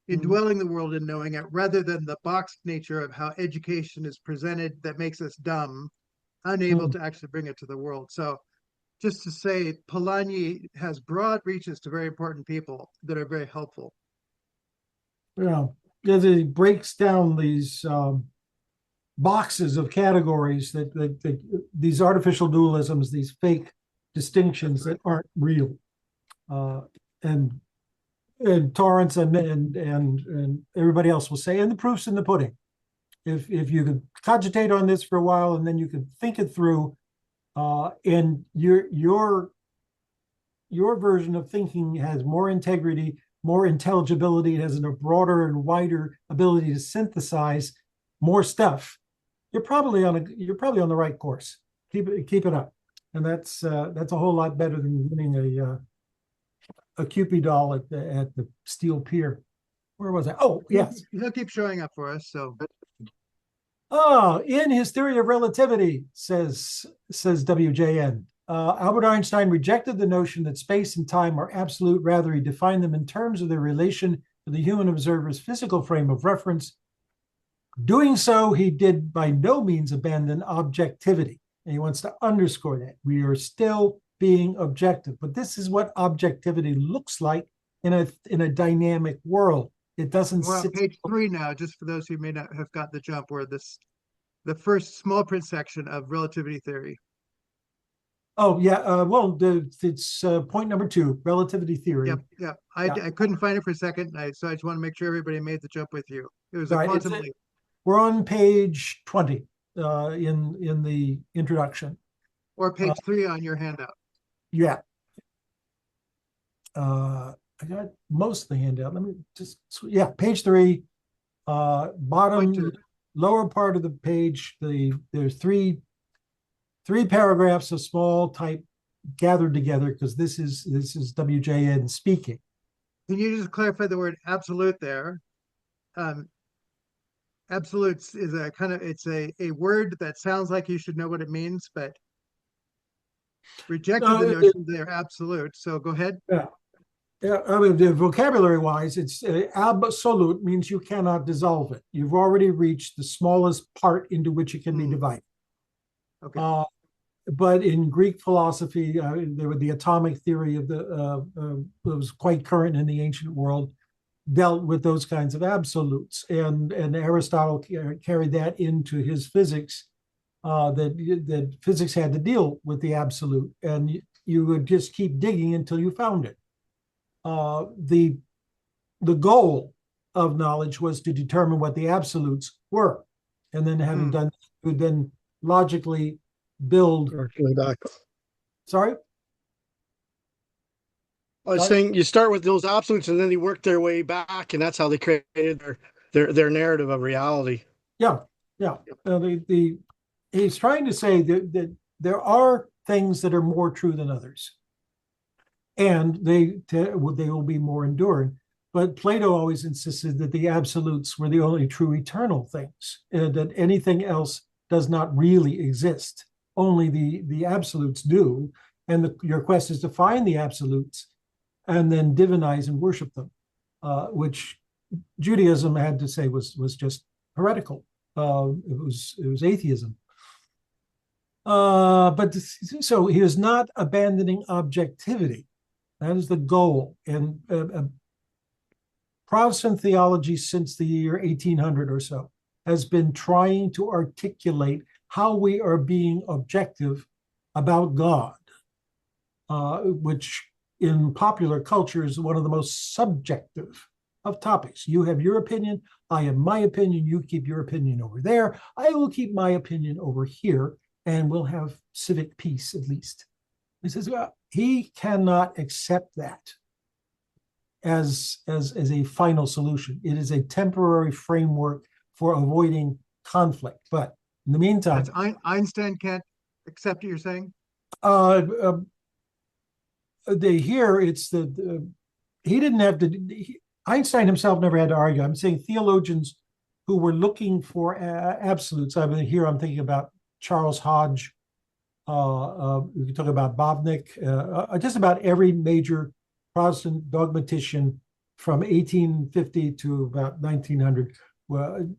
Speaker 1: indwelling the world and knowing it, rather than the boxed nature of how education is presented that makes us dumb, unable to actually bring it to the world. So just to say, Polanyi has broad reaches to very important people that are very helpful.
Speaker 2: yeah, as he breaks down these boxes of categories that these artificial dualisms, these fake distinctions that aren't real, and Torrance and everybody else will say, and the proof's in the pudding. If you could cogitate on this for a while and then you could think it through, and your version of thinking has more integrity, more intelligibility, it has a broader and wider ability to synthesize more stuff, you're probably on the right course. Keep it up, and that's a whole lot better than winning a Cupid doll at the Steel Pier. Where was I? Oh, yes.
Speaker 1: He'll keep showing up for us. So,
Speaker 2: in his theory of relativity, says WJN, Albert Einstein rejected the notion that space and time are absolute. Rather, he defined them in terms of their relation to the human observer's physical frame of reference. Doing so, he did by no means abandon objectivity. And he wants to underscore that. We are still being objective, but this is what objectivity looks like in a dynamic world. It doesn't
Speaker 1: We're on
Speaker 2: sit.
Speaker 1: page 3 now, just for those who may not have got the jump, where the first small print section of relativity theory.
Speaker 2: Oh yeah, well, it's point number 2, relativity theory.
Speaker 1: Yep, yep.
Speaker 2: Yeah.
Speaker 1: I couldn't find it for a second, so I just want to make sure everybody made the jump with you. It was a
Speaker 2: Right,
Speaker 1: quantum leap.
Speaker 2: We're on page 20 in the introduction.
Speaker 1: Or page 3 on your handout.
Speaker 2: Yeah. I got most of the handout. Let me just, yeah, page 3, bottom lower part of the page. There's three paragraphs of small type gathered together because this is WJN speaking.
Speaker 1: Can you just clarify the word absolute there? Absolutes is a kind of, it's a word that sounds like you should know what it means, but rejected the notion they're absolute. So go ahead.
Speaker 2: Yeah. Yeah, I mean, the vocabulary wise, it's absolute means you cannot dissolve it. You've already reached the smallest part into which it can be divided.
Speaker 1: Okay.
Speaker 2: But in Greek philosophy, the atomic theory of that was quite current in the ancient world, dealt with those kinds of absolutes, and Aristotle carried that into his physics. That physics had to deal with the absolute, and you would just keep digging until you found it. The goal of knowledge was to determine what the absolutes were, and then having done, you would then logically build. Sorry,
Speaker 4: I was saying you start with those absolutes and then they work their way back, and that's how they created their narrative of reality.
Speaker 2: Yeah. He's trying to say that there are things that are more true than others, and they will be more enduring. But Plato always insisted that the absolutes were the only true eternal things, and that anything else does not really exist. Only the absolutes do. And your quest is to find the absolutes and then divinize and worship them, which Judaism had to say was just heretical. It was atheism. So he was not abandoning objectivity. That is the goal. And Protestant theology since the year 1800 or so has been trying to articulate how we are being objective about God, which in popular culture is one of the most subjective of topics. You have your opinion, I have my opinion, you keep your opinion over there, I will keep my opinion over here, and we'll have civic peace at least. He says, well, he cannot accept that as a final solution. It is a temporary framework for avoiding conflict. But in the meantime,
Speaker 1: Einstein can't accept it, you're saying? He didn't have to. Einstein himself never had to argue. I'm saying theologians who were looking for absolutes. I'm thinking about Charles Hodge. We can talk about Bobnik. Just about every major Protestant dogmatician from 1850 to about 1900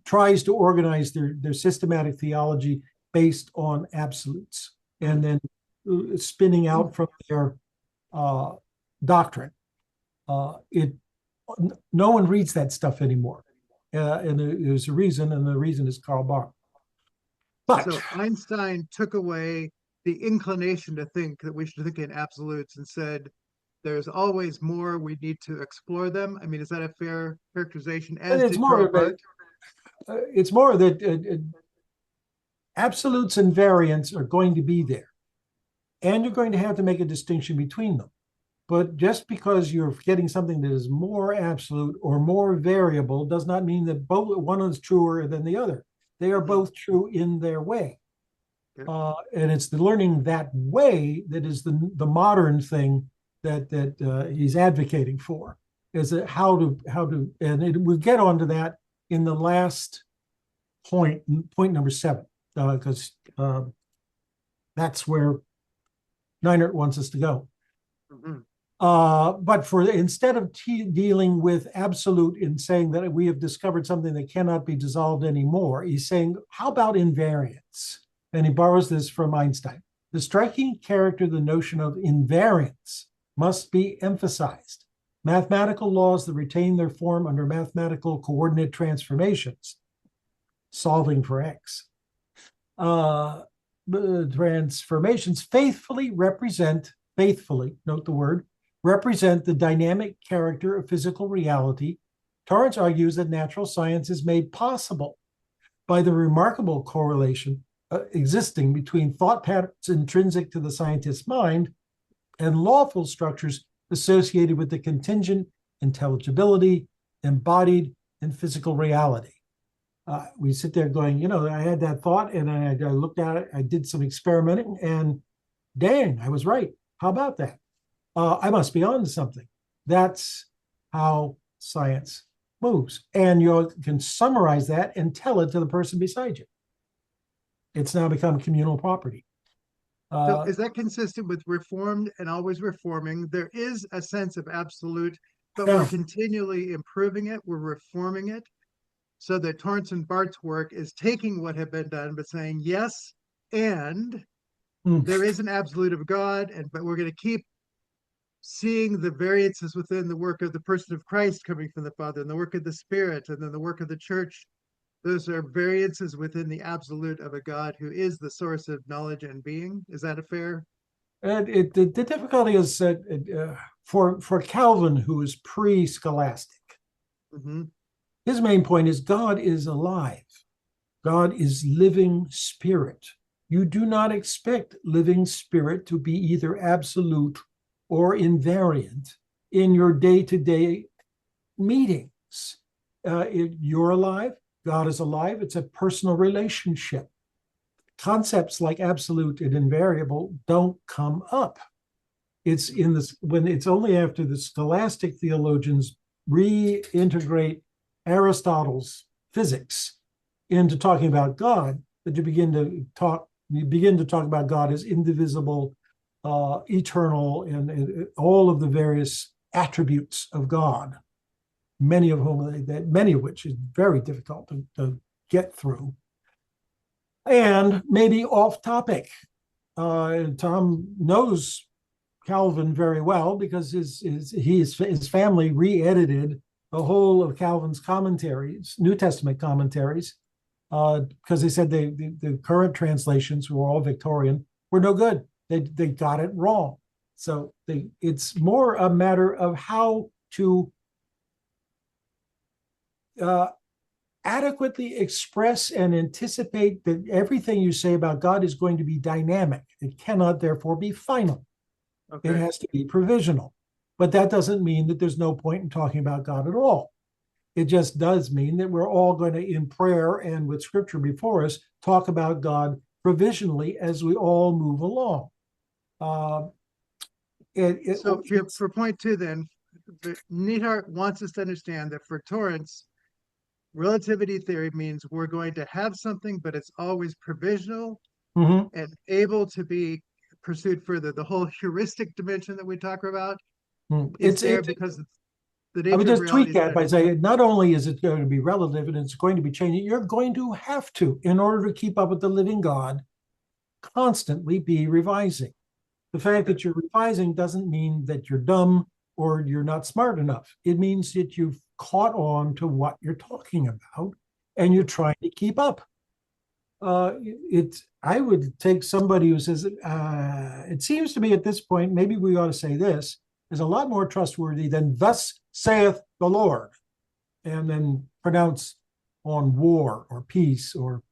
Speaker 1: tries to organize their systematic theology based on absolutes, and then spinning out from their doctrine. No one reads that stuff anymore, and there's a reason, and the reason is Karl Barth. But so Einstein took away the inclination to think that we should think in absolutes and said there's always more, we need to explore them. I mean, is that a fair characterization?
Speaker 2: It's more that absolutes and variants are going to be there, and you're going to have to make a distinction between them. But just because you're getting something that is more absolute or more variable does not mean that one is truer than the other. They are both true in their way. And it's the learning that way that is the modern thing that he's advocating for, is that how to, and we'll get onto that in the last point number 7, because that's where Neidhardt wants us to go. But instead of dealing with absolute in saying that we have discovered something that cannot be dissolved anymore, he's saying, how about invariance? And he borrows this from Einstein. The striking character of the notion of invariance must be emphasized. Mathematical laws that retain their form under mathematical coordinate transformations, solving for x, transformations faithfully, note the word, represent the dynamic character of physical reality. Torrance argues that natural science is made possible by the remarkable correlation existing between thought patterns intrinsic to the scientist's mind and lawful structures associated with the contingent intelligibility embodied in physical reality. We sit there going, I had that thought and I looked at it, I did some experimenting, and dang, I was right. How about that? I must be on to something. That's how science moves. And you can summarize that and tell it to the person beside you. It's now become communal property.
Speaker 1: So is that consistent with reformed and always reforming? There is a sense of absolute, but we're continually improving it. We're reforming it. So that Torrance and Barth's work is taking what had been done, but saying, yes, and there is an absolute of God, but we're going to keep seeing the variances within the work of the person of Christ coming from the Father, and the work of the Spirit, and then the work of the church. Those are variances within the absolute of a God who is the source of knowledge and being. Is that a fair?
Speaker 2: The difficulty is that for Calvin, who is pre-scholastic, his main point is God is alive. God is living spirit. You do not expect living spirit to be either absolute or invariant in your day-to-day meetings. You're alive, God is alive. It's a personal relationship. Concepts like absolute and invariable don't come up. It's when it's only after the scholastic theologians reintegrate Aristotle's physics into talking about God that you begin to talk about God as indivisible, eternal, and all of the various attributes of God, many of which is very difficult to get through, and maybe off topic. Tom knows Calvin very well because his family re-edited the whole of Calvin's commentaries, New Testament commentaries, because they said the current translations, who were all Victorian, were no good. They got it wrong. So it's more a matter of how to adequately express and anticipate that everything you say about God is going to be dynamic. It cannot therefore be final. Okay. It has to be provisional. But that doesn't mean that there's no point in talking about God at all. It just does mean that we're all going to, in prayer and with scripture before us, talk about God provisionally as we all move along.
Speaker 1: So for point two, then, Neidhardt wants us to understand that for Torrance, relativity theory means we're going to have something, but it's always provisional and able to be pursued further. The whole heuristic dimension that we talk about is there because the nature
Speaker 2: I would just
Speaker 1: of reality
Speaker 2: tweak that by saying not only is it going to be relative and it's going to be changing, you're going to have to, in order to keep up with the living God, constantly be revising. The fact that you're revising doesn't mean that you're dumb or you're not smart enough. It means that you've caught on to what you're talking about and you're trying to keep up. I would take somebody who says, it seems to me at this point, maybe we ought to say this, is a lot more trustworthy than thus saith the Lord, and then pronounce on war or peace or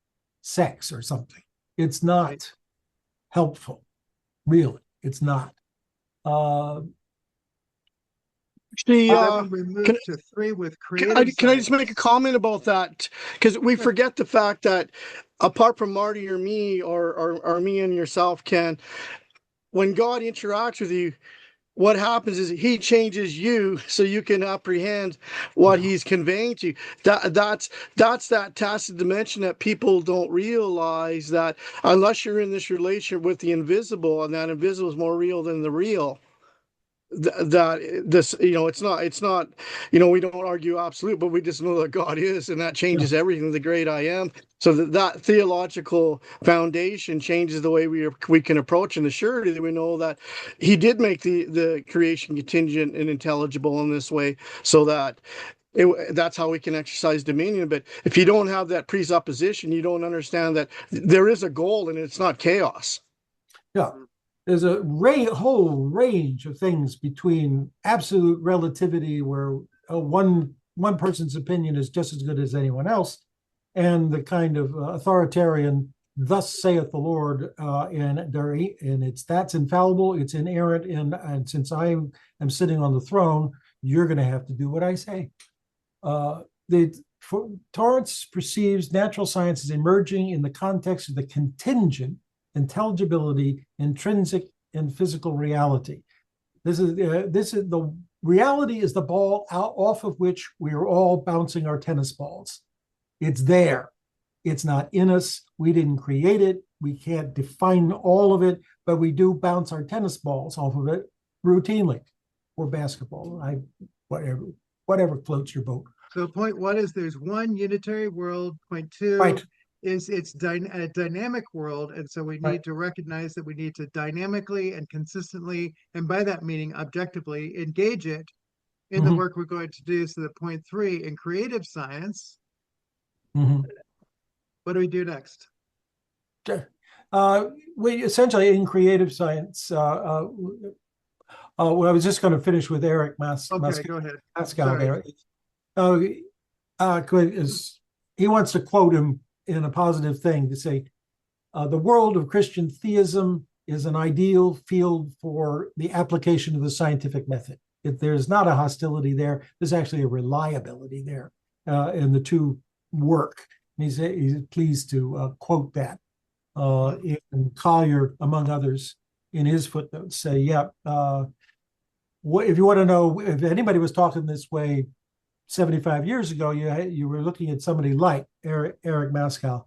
Speaker 2: sex or something. It's not helpful, really. It's not.
Speaker 4: Can I just make a comment about that? Because we forget the fact that apart from Marty or me or me and yourself, Ken, when God interacts with you, what happens is he changes you so you can apprehend what he's conveying to you. That's that tacit dimension that people don't realize, that unless you're in this relation with the invisible, and that invisible is more real than the real. that this, it's not, we don't argue absolute, but we just know that God is, and that changes everything, the great I am. So that theological foundation changes the way we can approach, and the surety that we know that he did make the creation contingent and intelligible in this way, so that that's how we can exercise dominion. But if you don't have that presupposition, you don't understand that there is a goal and it's not chaos.
Speaker 2: Yeah. There's a whole range of things between absolute relativity, where one person's opinion is just as good as anyone else, and the kind of authoritarian, "Thus saith the Lord," and that's infallible, it's inerrant, and since I am sitting on the throne, you're going to have to do what I say. Torrance perceives natural science as emerging in the context of the contingent intelligibility, intrinsic and physical reality. This is the reality is the ball off of which we are all bouncing our tennis balls. It's there. It's not in us. We didn't create it. We can't define all of it, but we do bounce our tennis balls off of it routinely, or basketball. Whatever floats your boat.
Speaker 1: So point one is there's one unitary world. Point two,
Speaker 2: Right.
Speaker 1: is it's a dynamic world, and so we need to recognize that we need to dynamically and consistently, and by that meaning objectively, engage it in the work we're going to do. So that point three, in creative science, what do we do next?
Speaker 2: We essentially, in creative science, well, I was just going to finish with Eric
Speaker 1: Okay, go ahead.
Speaker 2: Mascow there. He wants to quote him in a positive thing, to say, the world of Christian theism is an ideal field for the application of the scientific method. If there's not a hostility there, there's actually a reliability there, and the two work. And he's pleased to quote that. And Collier, among others, in his footnotes, say, if you want to know if anybody was talking this way 75 years ago, you were looking at somebody like Eric Mascow,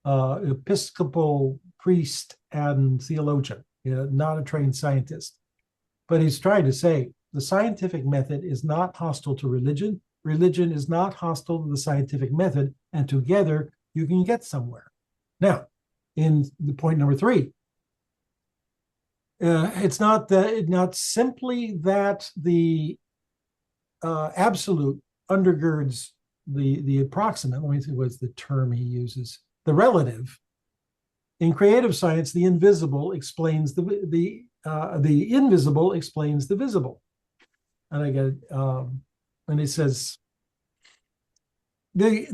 Speaker 2: Episcopal priest and theologian, not a trained scientist. But he's trying to say the scientific method is not hostile to religion. Religion is not hostile to the scientific method, and together you can get somewhere. Now, in the point number three, it's not simply that the absolute undergirds the approximate. Let me see what's the term he uses. The relative. In creative science, the invisible explains the invisible explains the visible. And I get and he says this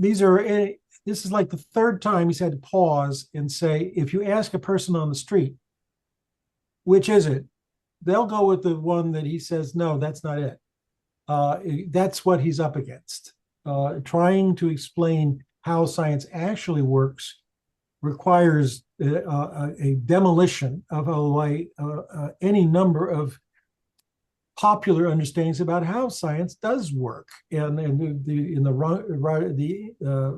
Speaker 2: is like the third time he's had to pause and say, if you ask a person on the street, which is it? They'll go with the one that he says, no, that's not it. That's what he's up against. Trying to explain how science actually works requires a demolition of any number of popular understandings about how science does work. And in the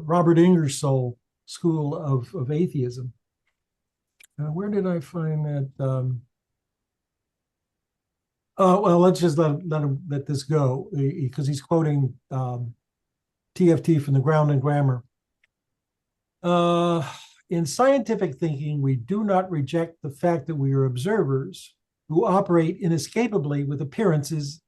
Speaker 2: Robert Ingersoll school of atheism. Where did I find that? Well, let's just let this go, because he's quoting TFT from the Ground and Grammar. In scientific thinking, we do not reject the fact that we are observers who operate inescapably with appearances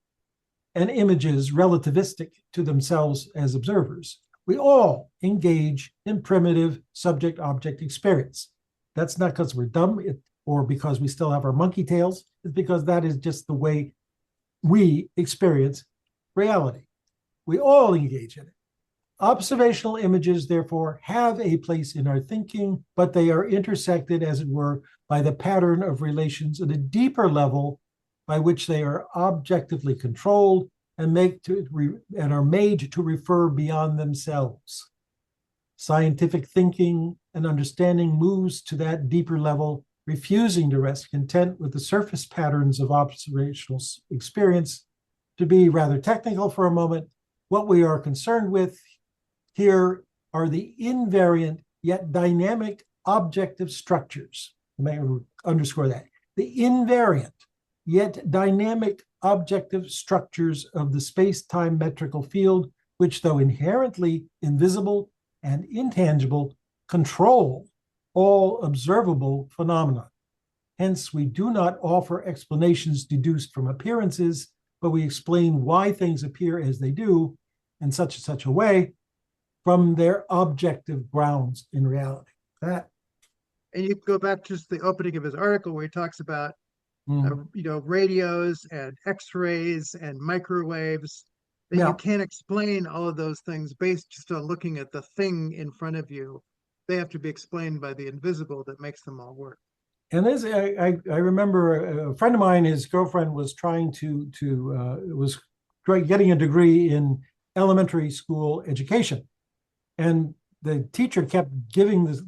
Speaker 2: and images relativistic to themselves as observers. We all engage in primitive subject-object experience. That's not because we're dumb or because we still have our monkey tails. It's because that is just the way we experience reality. We all engage in it. Observational images, therefore, have a place in our thinking, but they are intersected, as it were, by the pattern of relations at a deeper level by which they are objectively controlled and are made to refer beyond themselves. Scientific thinking and understanding moves to that deeper level, refusing to rest content with the surface patterns of observational experience. To be rather technical for a moment, what we are concerned with here are the invariant yet dynamic objective structures. I may underscore that. The invariant yet dynamic objective structures of the space-time metrical field, which, though inherently invisible and intangible, control all observable phenomena. Hence, we do not offer explanations deduced from appearances, but we explain why things appear as they do in such and such a way from their objective grounds in reality. That.
Speaker 1: And you go back to just the opening of his article where he talks about, radios and X-rays and microwaves. That you can't explain all of those things based just on looking at the thing in front of you. They have to be explained by the invisible that makes them all work.
Speaker 2: And this, I remember a friend of mine, his girlfriend was trying was getting a degree in elementary school education. And the teacher kept giving this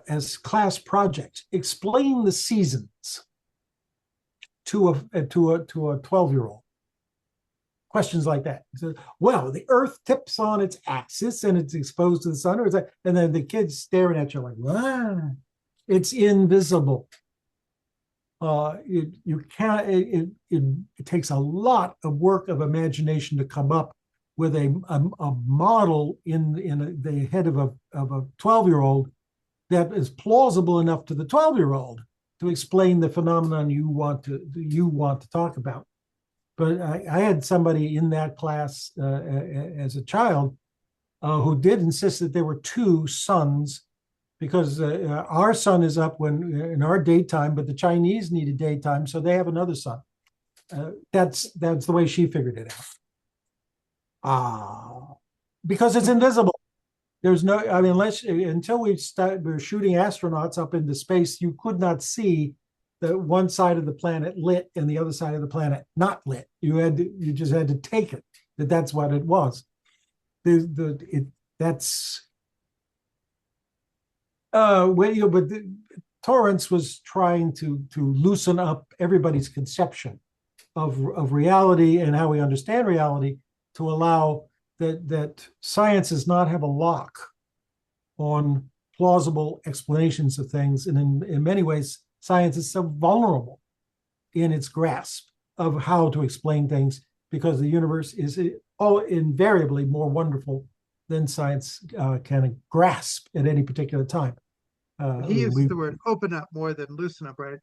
Speaker 2: as class projects, explain the seasons to a 12-year-old. Questions like that. He said, well, the earth tips on its axis and it's exposed to the sun, or is that? And then the kids staring at you like, wow, it's invisible. You can't, it takes a lot of work of imagination to come up with a model in the head of a 12-year-old that is plausible enough to the 12-year-old to explain the phenomenon you want to talk about. But I had somebody in that class as a child who did insist that there were two suns, because our sun is up in our daytime, but the Chinese need a daytime, so they have another sun. That's the way she figured it out. Because it's invisible. There's no, I mean, until we're shooting astronauts up into space, you could not see the one side of the planet lit and the other side of the planet not lit. You just had to take it that's what it was. Torrance was trying to loosen up everybody's conception of reality and how we understand reality, to allow that science does not have a lock on plausible explanations of things. And in many ways, science is so vulnerable in its grasp of how to explain things, because the universe is all invariably more wonderful than science can grasp at any particular time.
Speaker 1: He used the word open up more than loosen up, right?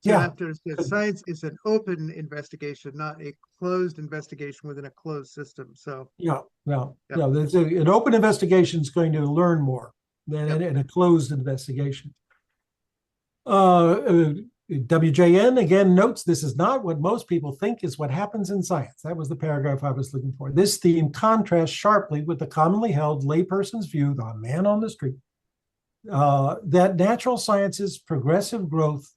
Speaker 1: So
Speaker 2: Yeah.
Speaker 1: after science is an open investigation, not a closed investigation within a closed system. So
Speaker 2: there's an open investigation is going to learn more than in a closed investigation. WJN again notes, this is not what most people think is what happens in science. That was the paragraph I was looking for. This theme contrasts sharply with the commonly held layperson's view, the man on the street, that natural science's progressive growth,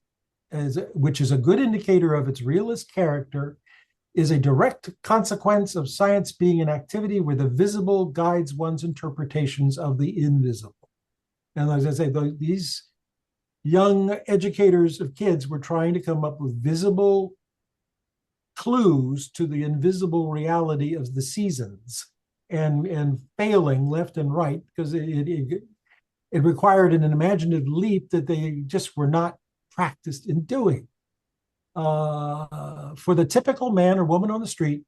Speaker 2: which is a good indicator of its realist character, is a direct consequence of science being an activity where the visible guides one's interpretations of the invisible. And as I say, these young educators of kids were trying to come up with visible clues to the invisible reality of the seasons, and failing left and right because it required an imaginative leap that they just were not practiced in doing. For the typical man or woman on the street,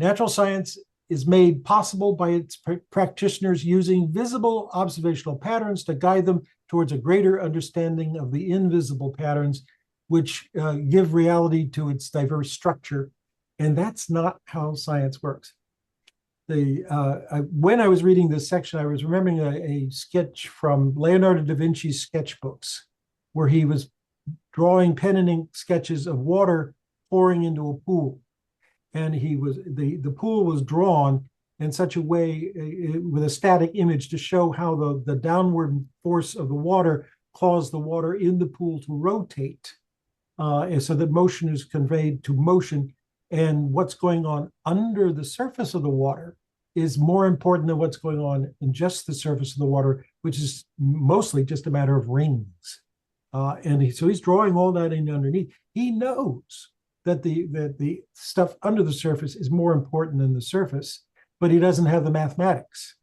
Speaker 2: natural science is made possible by its practitioners using visible observational patterns to guide them towards a greater understanding of the invisible patterns, which give reality to its diverse structure. And that's not how science works. When I was reading this section, I was remembering a sketch from Leonardo da Vinci's sketchbooks, where he was drawing pen and ink sketches of water pouring into a pool. And the pool was drawn in such a way with a static image to show how the downward force of the water caused the water in the pool to rotate, and so that motion is conveyed to motion. And what's going on under the surface of the water is more important than what's going on in just the surface of the water, which is mostly just a matter of rings. So he's drawing all that in underneath. He knows that the stuff under the surface is more important than the surface, but he doesn't have the mathematics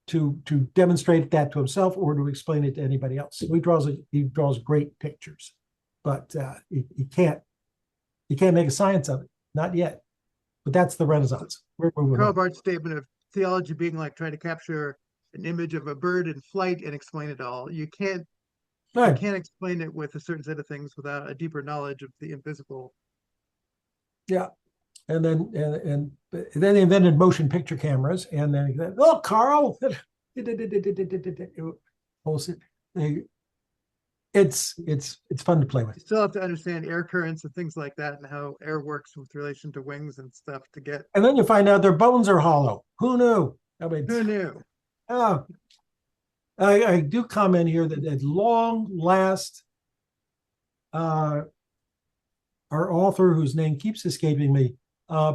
Speaker 2: to demonstrate that to himself or to explain it to anybody else. So he draws great pictures, but he can't make a science of it. not yet. But that's the Renaissance. We're moving
Speaker 1: Karl
Speaker 2: on.
Speaker 1: Barth's statement of theology being like trying to capture an image of a bird in flight and explain it all. You
Speaker 2: Right.
Speaker 1: can't explain it with a certain set of things without a deeper knowledge of the invisible.
Speaker 2: Yeah. And then they invented motion picture cameras, and then oh, Carl, it's fun to play
Speaker 1: You
Speaker 2: with.
Speaker 1: still have to understand air currents and things like that and how air works with relation to wings and stuff to get.
Speaker 2: And then you find out their bones are hollow. Who knew? I mean,
Speaker 1: Who knew?
Speaker 2: oh, I do comment here that at long last, our author, whose name keeps escaping me,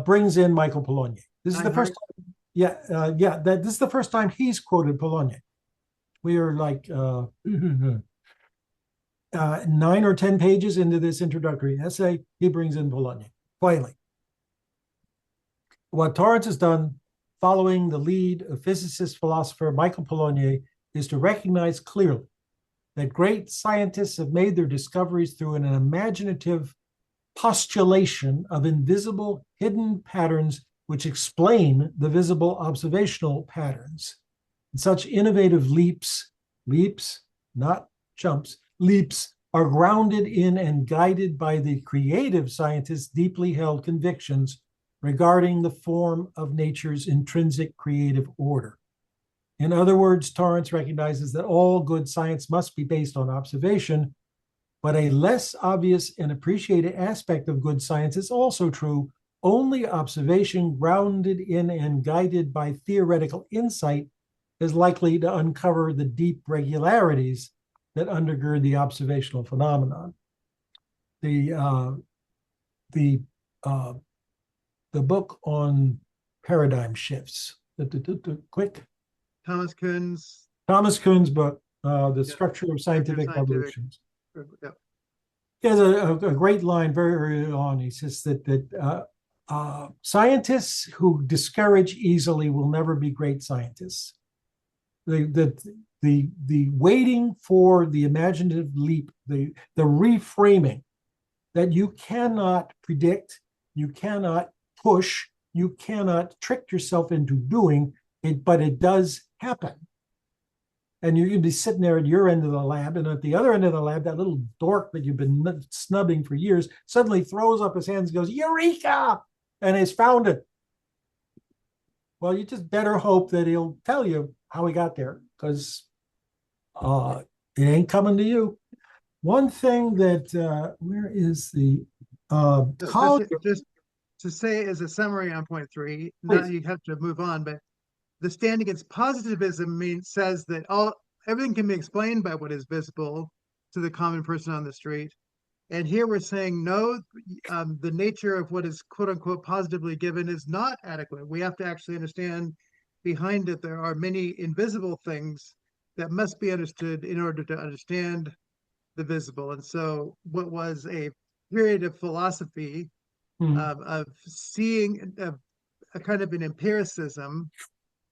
Speaker 2: brings in Michael Polanyi. This is the first time, this is the first time he's quoted Polanyi. We are like 9 or 10 pages into this introductory essay, he brings in Polanyi, finally. What Torrance has done, following the lead of physicist philosopher Michael Polanyi, is to recognize clearly that great scientists have made their discoveries through an imaginative postulation of invisible hidden patterns which explain the visible observational patterns. And such innovative leaps, not jumps, leaps are grounded in and guided by the creative scientist's deeply held convictions regarding the form of nature's intrinsic creative order. In other words, Torrance recognizes that all good science must be based on observation, but a less obvious and appreciated aspect of good science is also true. Only observation grounded in and guided by theoretical insight is likely to uncover the deep regularities that undergird the observational phenomenon. The book on paradigm shifts. Quick.
Speaker 1: Thomas
Speaker 2: Kuhn's book, The Structure of Scientific Evolutions.
Speaker 1: Yeah.
Speaker 2: He has a great line very early on. He says that scientists who discourage easily will never be great scientists. The waiting for the imaginative leap, the reframing that you cannot predict, you cannot push, you cannot trick yourself into doing it, but it does happen. And you can be sitting there at your end of the lab, and at the other end of the lab, that little dork that you've been snubbing for years suddenly throws up his hands and goes, "Eureka!" and has found it. Well, you just better hope that he'll tell you how he got there, because it ain't coming to you. One thing that, where is the
Speaker 1: Just to say as a summary on point 3,
Speaker 2: Please.
Speaker 1: now you have to move on, but the stand against positivism says that everything can be explained by what is visible to the common person on the street. And here we're saying, no, the nature of what is quote unquote positively given is not adequate. We have to actually understand behind it, there are many invisible things that must be understood in order to understand the visible. And so what was a period of philosophy of seeing a kind of an empiricism,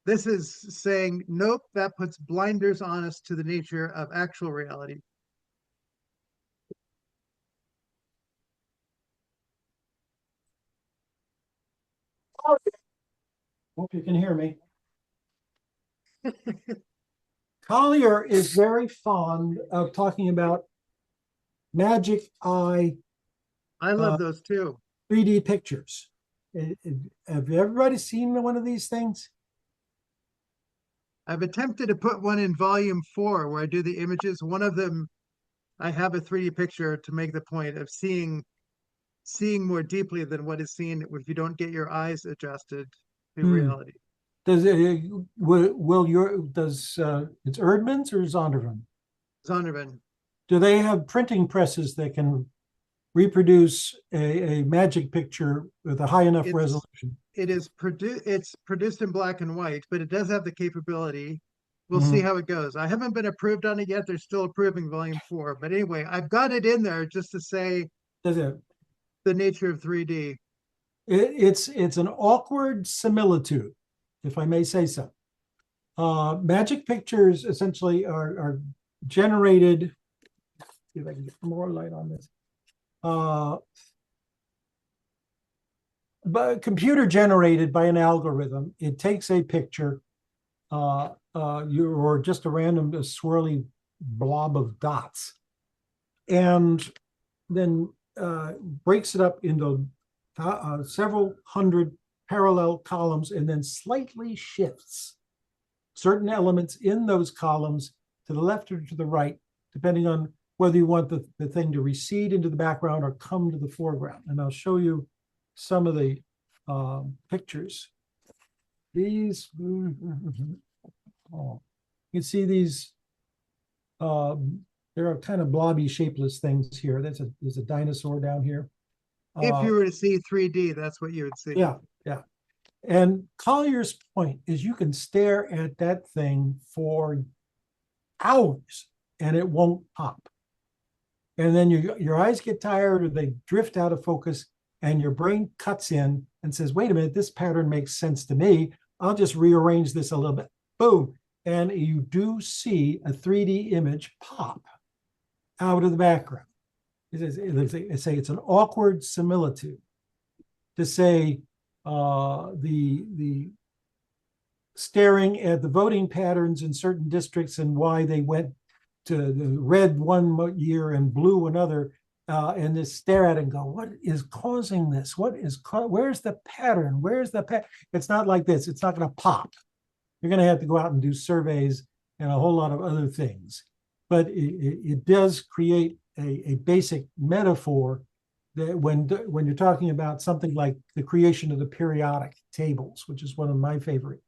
Speaker 1: this is saying, nope, that puts blinders on us to the nature of actual reality.
Speaker 2: Hope you can hear me. Collier is very fond of talking about magic eye
Speaker 1: I love those too.
Speaker 2: 3D pictures. Have everybody seen one of these things?
Speaker 1: I've attempted to put one in volume 4 where I do the images. One of them, I have a 3D picture to make the point of seeing more deeply than what is seen if you don't get your eyes adjusted to reality.
Speaker 2: Does it's Erdman's or Zondervan?
Speaker 1: Zondervan.
Speaker 2: Do they have printing presses that can reproduce a magic picture with a high enough resolution?
Speaker 1: It's produced in black and white, but it does have the capability. We'll see how it goes. I haven't been approved on it yet. They're still approving volume 4. But anyway, I've got it in there just to say the nature of 3D.
Speaker 2: It's an awkward similitude, if I may say so. Magic pictures essentially are generated. See if I can get more light on this. but computer generated by an algorithm. It takes a picture, or just a random swirly blob of dots, and then breaks it up into several hundred parallel columns, and then slightly shifts certain elements in those columns to the left or to the right, depending on whether you want the thing to recede into the background or come to the foreground. And I'll show you some of the pictures. These, you can see these, there are kind of blobby, shapeless things here. There's a dinosaur down here.
Speaker 1: If you were to see 3D, that's what you would see.
Speaker 2: Yeah, yeah. And Collier's point is you can stare at that thing for hours and it won't pop. And then your eyes get tired or they drift out of focus, and your brain cuts in and says, wait a minute, this pattern makes sense to me. I'll just rearrange this a little bit. Boom. And you do see a 3D image pop out of the background. It's an awkward similitude to say the staring at the voting patterns in certain districts and why they went to the red one year and blue another, and just stare at it and go, what is causing this? Where's the pattern? Where's the pattern? It's not like this. It's not going to pop. You're going to have to go out and do surveys and a whole lot of other things. But it does create a basic metaphor that when you're talking about something like the creation of the periodic tables, which is one of my favorite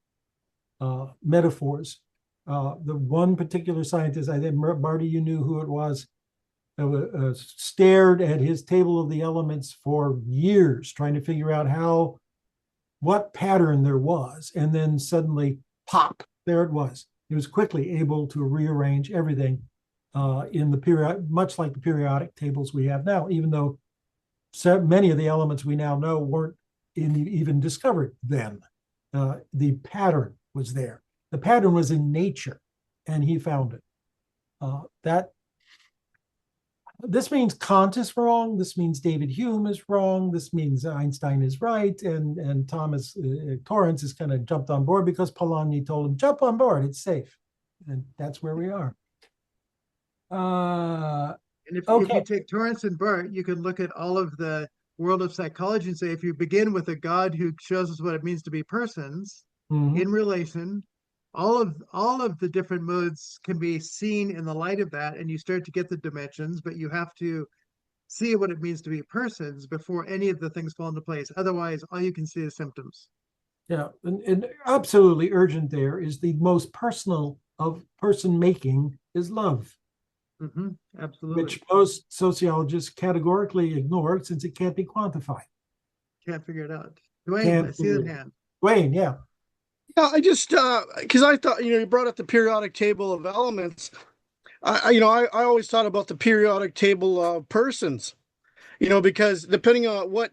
Speaker 2: metaphors. The one particular scientist, I think, Marty, you knew who it was, stared at his table of the elements for years, trying to figure out what pattern there was, and then suddenly, pop, there it was. He was quickly able to rearrange everything in the period, much like the periodic tables we have now, even though so many of the elements we now know weren't even discovered then. The pattern was there. The pattern was in nature, and he found it. This means Kant is wrong. This means David Hume is wrong. This means Einstein is right, and Thomas Torrance has kind of jumped on board because Polanyi told him, jump on board, it's safe. And that's where we are.
Speaker 1: And if you take Torrance and Barth, you can look at all of the world of psychology and say, if you begin with a God who shows us what it means to be persons in relation, all of the different modes can be seen in the light of that, and you start to get the dimensions, but you have to see what it means to be persons before any of the things fall into place. Otherwise, all you can see is symptoms.
Speaker 2: Yeah, and absolutely urgent there is the most personal of person making is love.
Speaker 1: Absolutely.
Speaker 2: Which most sociologists categorically ignore since it can't be quantified.
Speaker 1: Can't figure it out. Dwayne, I see that hand.
Speaker 2: Dwayne, yeah.
Speaker 4: Yeah, I just because I thought, you brought up the periodic table of elements. I always thought about the periodic table of persons. Because depending on what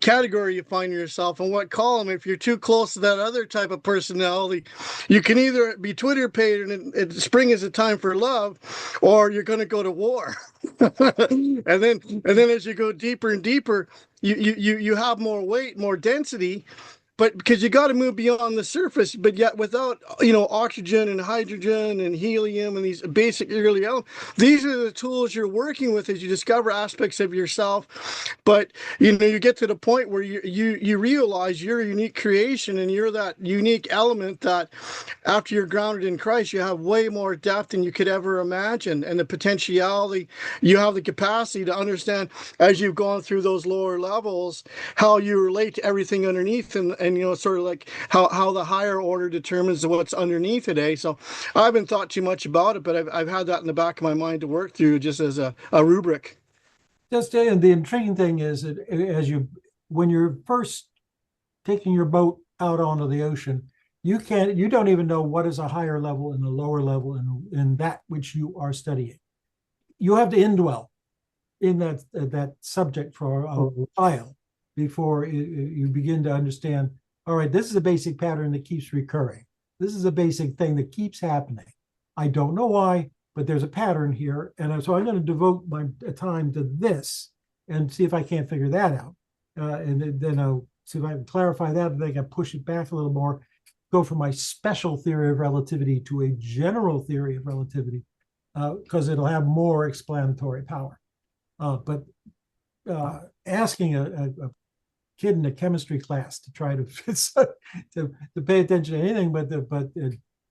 Speaker 4: category you find yourself and what column, if you're too close to that other type of personality, you can either be Twitter paid and spring is a time for love, or you're going to go to war. and then as you go deeper and deeper, you have more weight, more density. But because you got to move beyond the surface, but yet without, oxygen and hydrogen and helium and these basic early elements, these are the tools you're working with as you discover aspects of yourself. But, you get to the point where you realize you're a unique creation and you're that unique element that after you're grounded in Christ, you have way more depth than you could ever imagine. And the potentiality, you have the capacity to understand as you've gone through those lower levels, how you relate to everything underneath and sort of like how the higher order determines what's underneath today. So I haven't thought too much about it, but I've had that in the back of my mind to work through just as a rubric.
Speaker 2: And the intriguing thing is that when you're first taking your boat out onto the ocean, you don't even know what is a higher level and a lower level in that which you are studying. You have to indwell in that subject for a while before you begin to understand, all right, this is a basic pattern that keeps recurring. This is a basic thing that keeps happening. I don't know why, but there's a pattern here. And so I'm going to devote my time to this and see if I can't figure that out. And then I'll see if I can clarify that, and then I can push it back a little more, go from my special theory of relativity to a general theory of relativity, because it'll have more explanatory power. But asking a kid in a chemistry class to try to to pay attention to anything but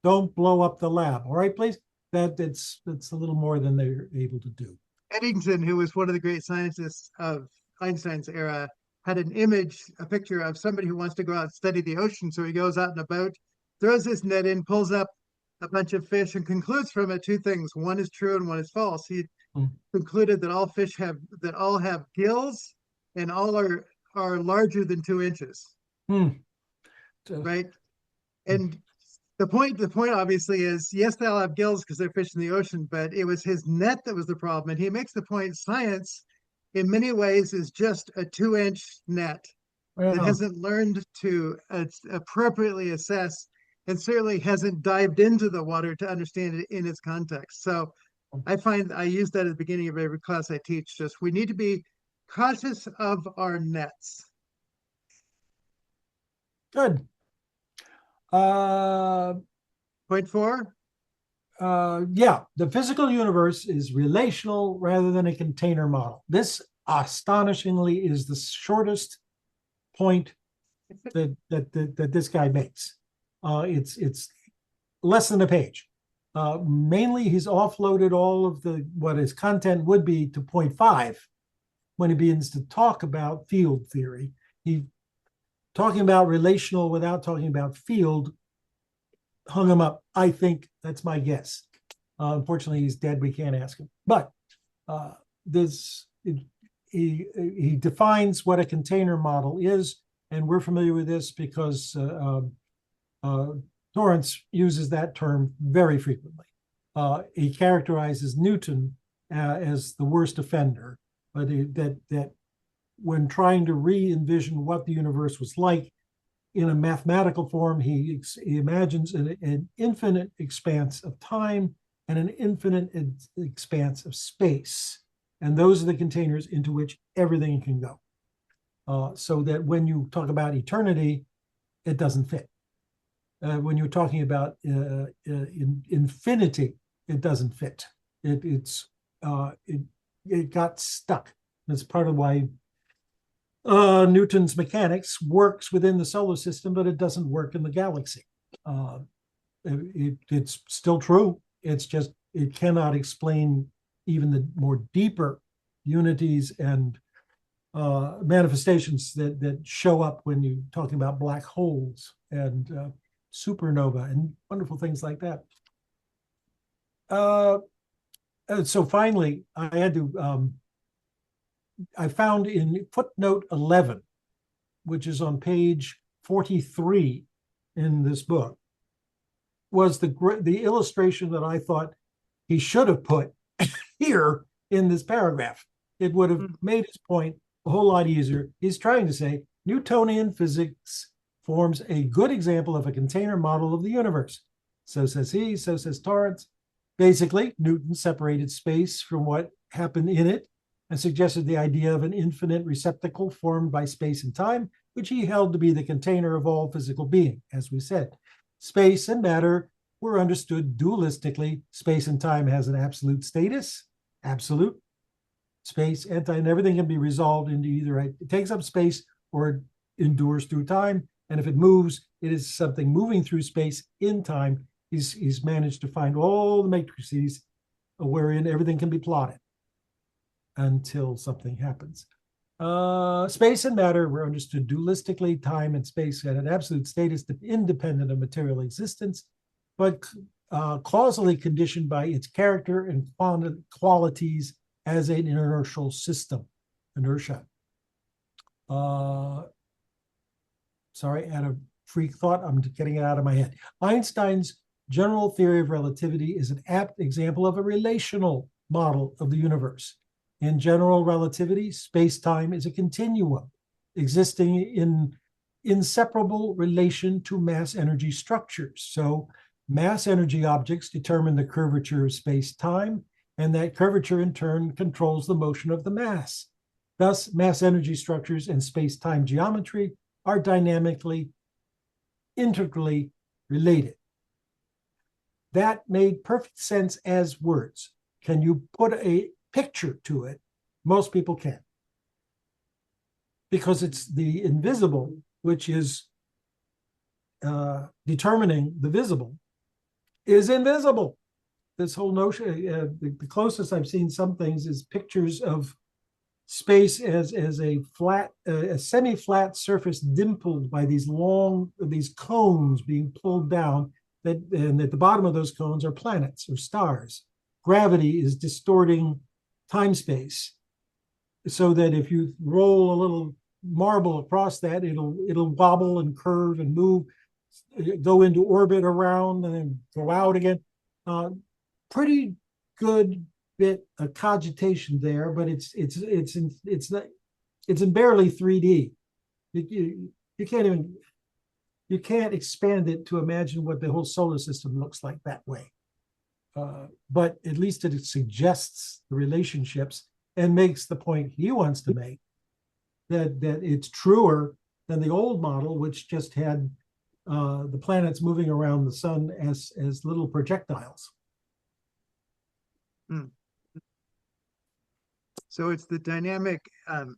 Speaker 2: don't blow up the lab, all right, please? That's a little more than they're able to do.
Speaker 1: Eddington, who was one of the great scientists of Einstein's era, had an image, a picture of somebody who wants to go out and study the ocean. So he goes out and about, throws his net in, pulls up a bunch of fish, and concludes from it two things: one is true and one is false. He concluded that all have gills, and all are larger than 2 inches. Right. And the point obviously is, yes, they'll have gills because they're fish in the ocean, but it was his net that was the problem. And he makes the point, science in many ways is just a 2-inch net that hasn't learned to appropriately assess, and certainly hasn't dived into the water to understand it in its context. So I find I use that at the beginning of every class I teach. Just, we need to be cautious of our nets.
Speaker 2: Good.
Speaker 1: Point 4.
Speaker 2: Yeah, the physical universe is relational rather than a container model. This astonishingly is the shortest point that this guy makes. It's less than a page. Mainly, he's offloaded all of what his content would be to point 5 when he begins to talk about field theory. He talking about relational without talking about field hung him up. I think that's my guess. Unfortunately, he's dead. We can't ask him. But he defines what a container model is, and we're familiar with this because Torrance uses that term very frequently. He characterizes Newton as the worst offender, but that when trying to re-envision what the universe was like in a mathematical form, he imagines an infinite expanse of time and an infinite expanse of space. And those are the containers into which everything can go. So that when you talk about eternity, it doesn't fit. When you're talking about infinity, it doesn't fit. It got stuck. That's part of why Newton's mechanics works within the solar system, but it doesn't work in the galaxy. It's still true. It's just, it cannot explain even the more deeper unities and manifestations that show up when you're talking about black holes and supernova and wonderful things like that. So finally, I had to, I found in footnote 11, which is on page 43 in this book, was the illustration that I thought he should have put here in this paragraph. It would have made his point a whole lot easier. He's trying to say Newtonian physics forms a good example of a container model of the universe. So says he, so says Torrance. Basically, Newton separated space from what happened in it and suggested the idea of an infinite receptacle formed by space and time, which he held to be the container of all physical being, as we said. Space and matter were understood dualistically. Space and time has an absolute status, absolute. Space and time, and everything can be resolved into either it takes up space or it endures through time. And if it moves, it is something moving through space in time. He's managed to find all the matrices wherein everything can be plotted until something happens. Space and matter were understood dualistically. Time and space had an absolute status independent of material existence, but causally conditioned by its character and qualities as an inertial system. Inertia. Sorry, I had a freak thought. I'm getting it out of my head. Einstein's general theory of relativity is an apt example of a relational model of the universe. In general relativity, space-time is a continuum existing in inseparable relation to mass-energy structures. So mass-energy objects determine the curvature of space-time, and that curvature in turn controls the motion of the mass. Thus, mass-energy structures and space-time geometry are dynamically, integrally related. That made perfect sense as words. Can you put a picture to it? Most people can. Because it's the invisible which is determining the visible is invisible. This whole notion, the closest I've seen some things is pictures of space as a flat, a semi-flat surface dimpled by these cones being pulled down, and at the bottom of those cones are planets or stars. Gravity is distorting time-space, so that if you roll a little marble across that, it'll wobble and curve and move, go into orbit around and then go out again. Pretty good bit of cogitation there, but it's in barely 3D. You can't expand it to imagine what the whole solar system looks like that way. But at least it suggests the relationships and makes the point he wants to make, that it's truer than the old model, which just had the planets moving around the sun as little projectiles.
Speaker 1: So it's the dynamic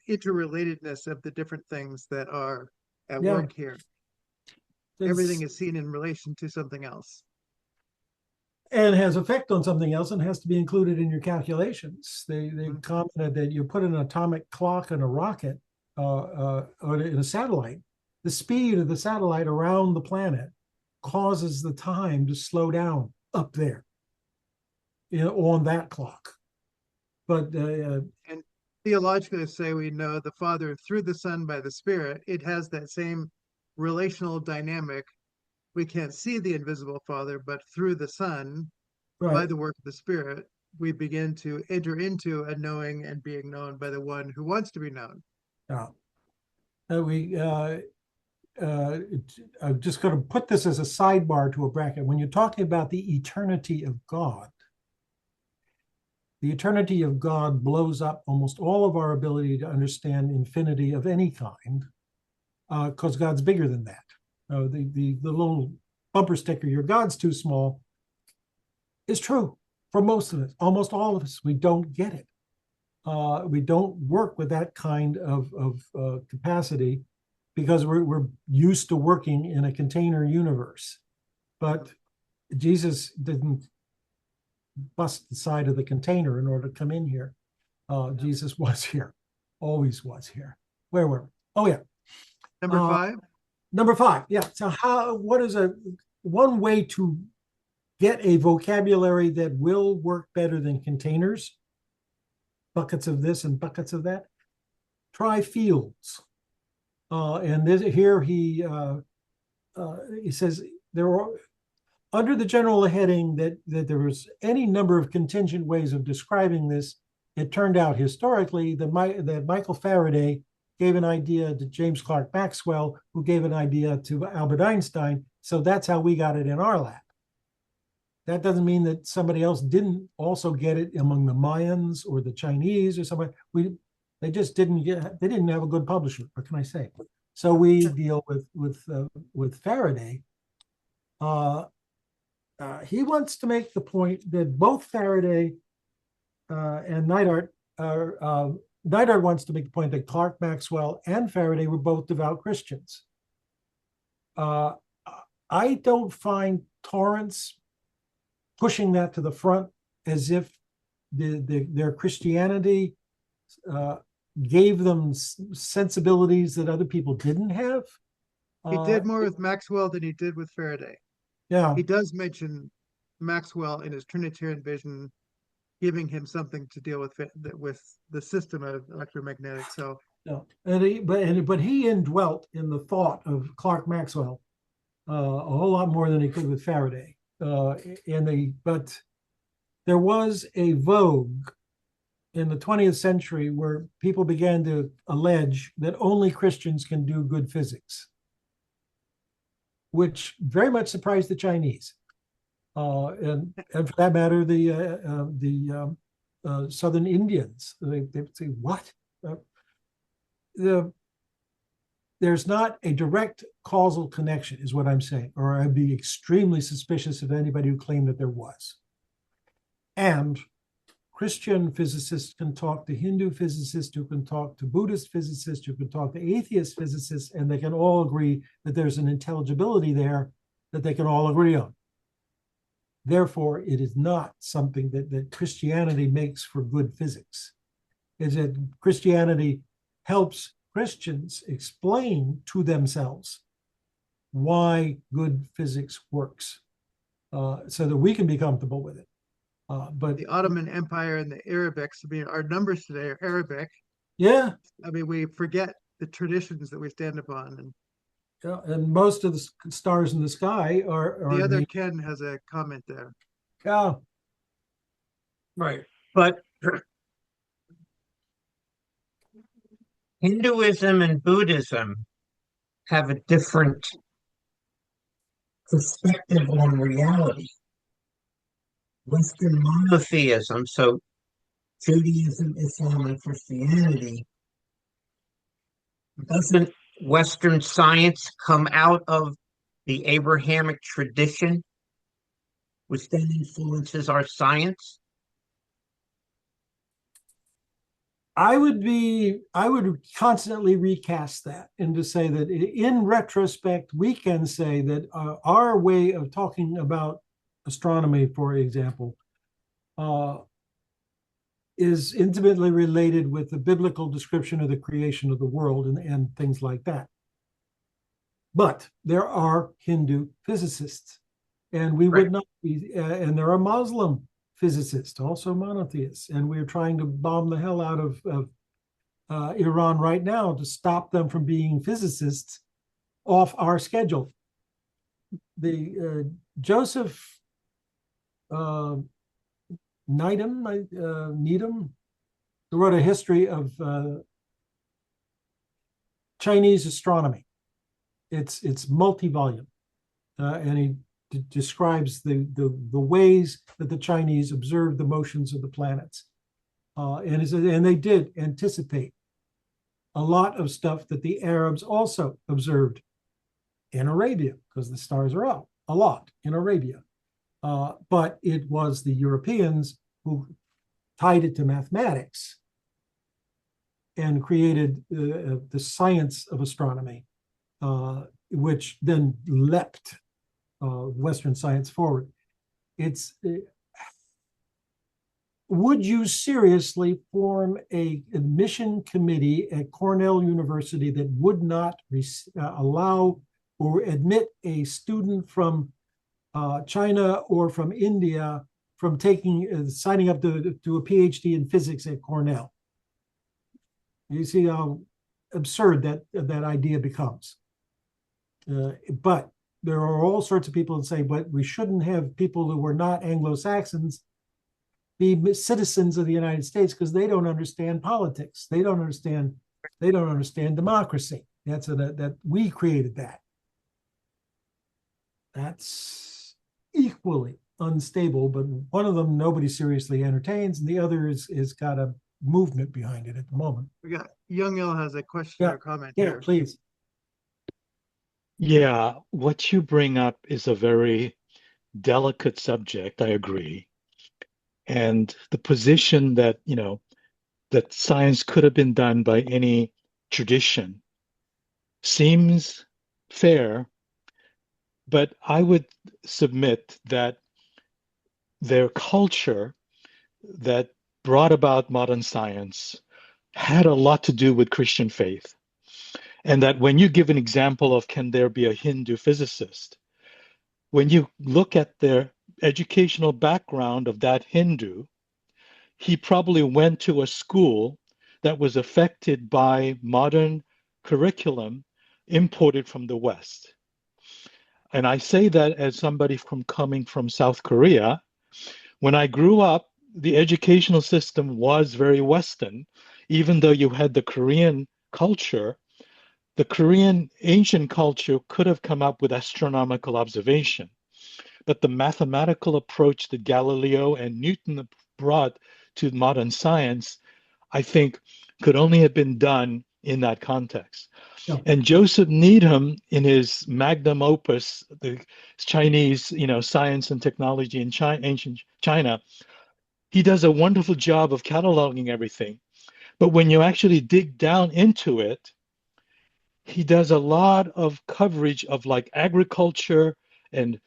Speaker 1: interrelatedness of the different things that are at work here. Everything is seen in relation to something else.
Speaker 2: And has effect on something else and has to be included in your calculations. They commented that you put an atomic clock in a rocket or in a satellite. The speed of the satellite around the planet causes the time to slow down up there, on that clock. But
Speaker 1: and theologically, say we know the Father through the Son by the Spirit, it has that same relational dynamic. We can't see the invisible Father, but through the Son, by the work of the Spirit, we begin to enter into a knowing and being known by the one who wants to be known.
Speaker 2: I'm just going to put this as a sidebar to a bracket. When you're talking about the eternity of God, the eternity of God blows up almost all of our ability to understand infinity of any kind, because God's bigger than that. The little bumper sticker, your God's too small, is true for most of us, almost all of us. We don't get it. We don't work with that kind of capacity because we're used to working in a container universe. But Jesus didn't bust the side of the container in order to come in here. Jesus was here, always was here. Where were we? Oh, yeah.
Speaker 1: Number 5?
Speaker 2: Number 5, yeah. So what is one way to get a vocabulary that will work better than containers? Buckets of this and buckets of that. Try fields. And here he says there are, under the general heading that there was any number of contingent ways of describing this. It turned out historically that Michael Faraday gave an idea to James Clerk Maxwell, who gave an idea to Albert Einstein. So that's how we got it in our lap. That doesn't mean that somebody else didn't also get it among the Mayans or the Chinese or somebody. They just didn't they didn't have a good publisher. What can I say? So we deal with Faraday. He wants to make the point that both Faraday and Neidhardt are. Neidhardt wants to make the point that Clerk Maxwell and Faraday were both devout Christians. I don't find Torrance pushing that to the front as if their Christianity gave them sensibilities that other people didn't have.
Speaker 1: He did more with Maxwell than he did with Faraday.
Speaker 2: Yeah.
Speaker 1: He does mention Maxwell in his Trinitarian vision, giving him something to deal with the system of electromagnetic. So,
Speaker 2: no. But he indwelt in the thought of Clerk Maxwell a whole lot more than he could with Faraday. But there was a vogue in the 20th century where people began to allege that only Christians can do good physics, which very much surprised the Chinese. And for that matter, the Southern Indians, they would say, what? The there's not a direct causal connection, is what I'm saying, or I'd be extremely suspicious of anybody who claimed that there was. And Christian physicists can talk to Hindu physicists, who can talk to Buddhist physicists, who can talk to atheist physicists, and they can all agree that there's an intelligibility there that they can all agree on. Therefore, it is not something that Christianity makes for good physics. Is that Christianity helps Christians explain to themselves why good physics works, so that we can be comfortable with it. But
Speaker 1: The Ottoman Empire and the Arabics, I mean, our numbers today are Arabic.
Speaker 2: yeah,
Speaker 1: I mean, we forget the traditions that we stand upon. And
Speaker 2: most of the stars in the sky are
Speaker 1: the other
Speaker 2: named-
Speaker 1: Ken has a comment there.
Speaker 2: yeah.
Speaker 3: Right. But Hinduism and Buddhism have a different perspective on reality. Western monotheism, so Judaism, Islam, and Christianity, doesn't Western science come out of the Abrahamic tradition, which then influences our science?
Speaker 2: I would constantly recast that and to say that in retrospect, we can say that our way of talking about astronomy, for example, is intimately related with the biblical description of the creation of the world and things like that. But there are Hindu physicists, and we would not be, and there are Muslim physicists, also monotheists, and we're trying to bomb the hell out of Iran right now to stop them from being physicists off our schedule. The Joseph Needham, who wrote a history of Chinese astronomy. It's multi-volume, and he describes the ways that the Chinese observed the motions of the planets, and they did anticipate a lot of stuff that the Arabs also observed in Arabia, because the stars are out a lot in Arabia. But it was the Europeans who tied it to mathematics and created the science of astronomy, which then leapt Western science forward. Would you seriously form an admission committee at Cornell University that would not allow or admit a student from China or from India from signing up to a PhD in physics at Cornell? You see how absurd that idea becomes. But there are all sorts of people that say, but we shouldn't have people who were not Anglo-Saxons be citizens of the United States because they don't understand politics. They don't understand democracy. That we created that. That's equally unstable, but one of them nobody seriously entertains, and the other is got a movement behind it at the moment.
Speaker 1: We got Young Il has a question or comment
Speaker 2: Yeah,
Speaker 1: here.
Speaker 2: please.
Speaker 6: Yeah, what you bring up is a very delicate subject, I agree. And the position that, that science could have been done by any tradition seems fair, but I would submit that their culture that brought about modern science had a lot to do with Christian faith. And that when you give an example of can there be a Hindu physicist, when you look at their educational background of that Hindu, he probably went to a school that was affected by modern curriculum imported from the West. And I say that as somebody coming from South Korea. When I grew up, the educational system was very Western, even though you had the Korean culture. The Korean ancient culture could have come up with astronomical observation, but the mathematical approach that Galileo and Newton brought to modern science, I think, could only have been done in that context. And Joseph Needham, in his magnum opus, the Chinese, science and technology in ancient China, he does a wonderful job of cataloging everything. But when you actually dig down into it, he does a lot of coverage of like agriculture and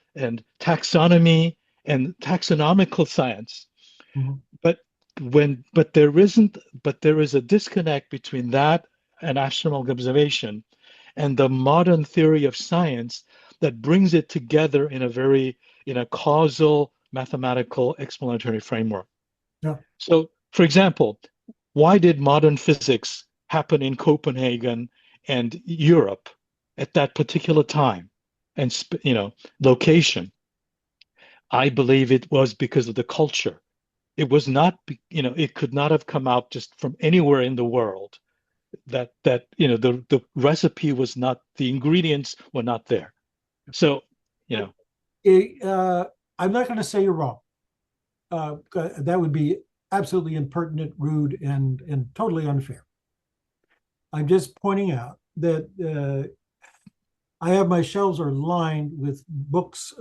Speaker 6: taxonomy and taxonomical science.
Speaker 2: Mhm.
Speaker 6: But there is a disconnect between that and astronomical observation and the modern theory of science that brings it together in a causal mathematical explanatory framework.
Speaker 2: Yeah.
Speaker 6: So, for example, why did modern physics happen in Copenhagen and Europe at that particular time and location? I believe it was because of the culture. It was not, it could not have come out just from anywhere in the world. The recipe was not, the ingredients were not there. So, you know,
Speaker 2: I'm not going to say you're wrong. That would be absolutely impertinent, rude, and totally unfair. I'm just pointing out that I have my shelves are lined with books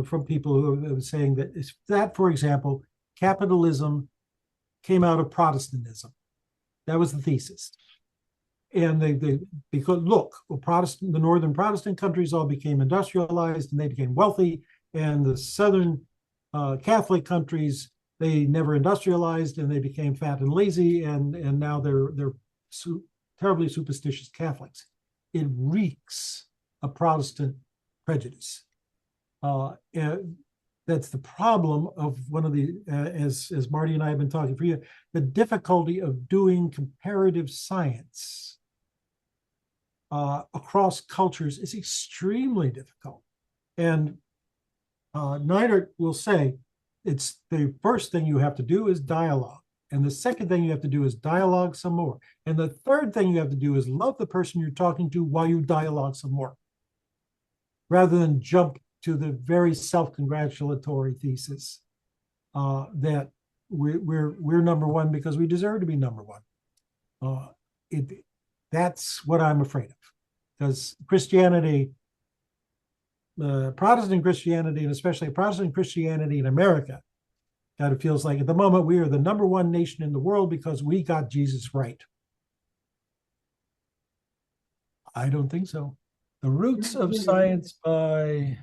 Speaker 2: from people who are saying that, for example, capitalism came out of Protestantism. That was the thesis. And because look, the northern Protestant countries all became industrialized and they became wealthy, and the southern Catholic countries, they never industrialized and they became fat and lazy, and now they're terribly superstitious Catholics. It reeks of Protestant prejudice. And that's the problem of one of the, as Marty and I have been talking for you, the difficulty of doing comparative science across cultures is extremely difficult. And Neidhardt will say, it's the first thing you have to do is dialogue. And the second thing you have to do is dialogue some more. And the third thing you have to do is love the person you're talking to while you dialogue some more, rather than jump to the very self-congratulatory thesis that we're number one because we deserve to be number one. That's what I'm afraid of, because Christianity, Protestant Christianity, and especially Protestant Christianity in America, God, it feels like at the moment we are the number one nation in the world because we got Jesus right. I don't think so. The Roots of Science by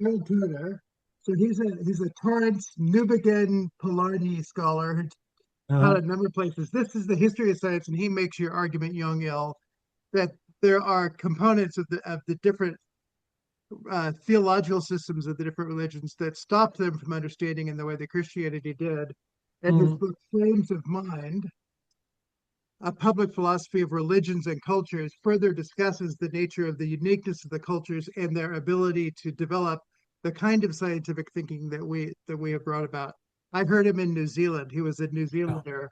Speaker 1: Harold Tudor. So he's a Torrance, Newbegin, Polarny scholar who taught at a number of places. This is the history of science, and he makes your argument, Young-Il, that there are components of the different theological systems of the different religions that stop them from understanding in the way that Christianity did. And his book, Frames of Mind, A Public Philosophy of Religions and Cultures, further discusses the nature of the uniqueness of the cultures and their ability to develop the kind of scientific thinking that we have brought about. I've heard him in New Zealand. He was a New Zealander.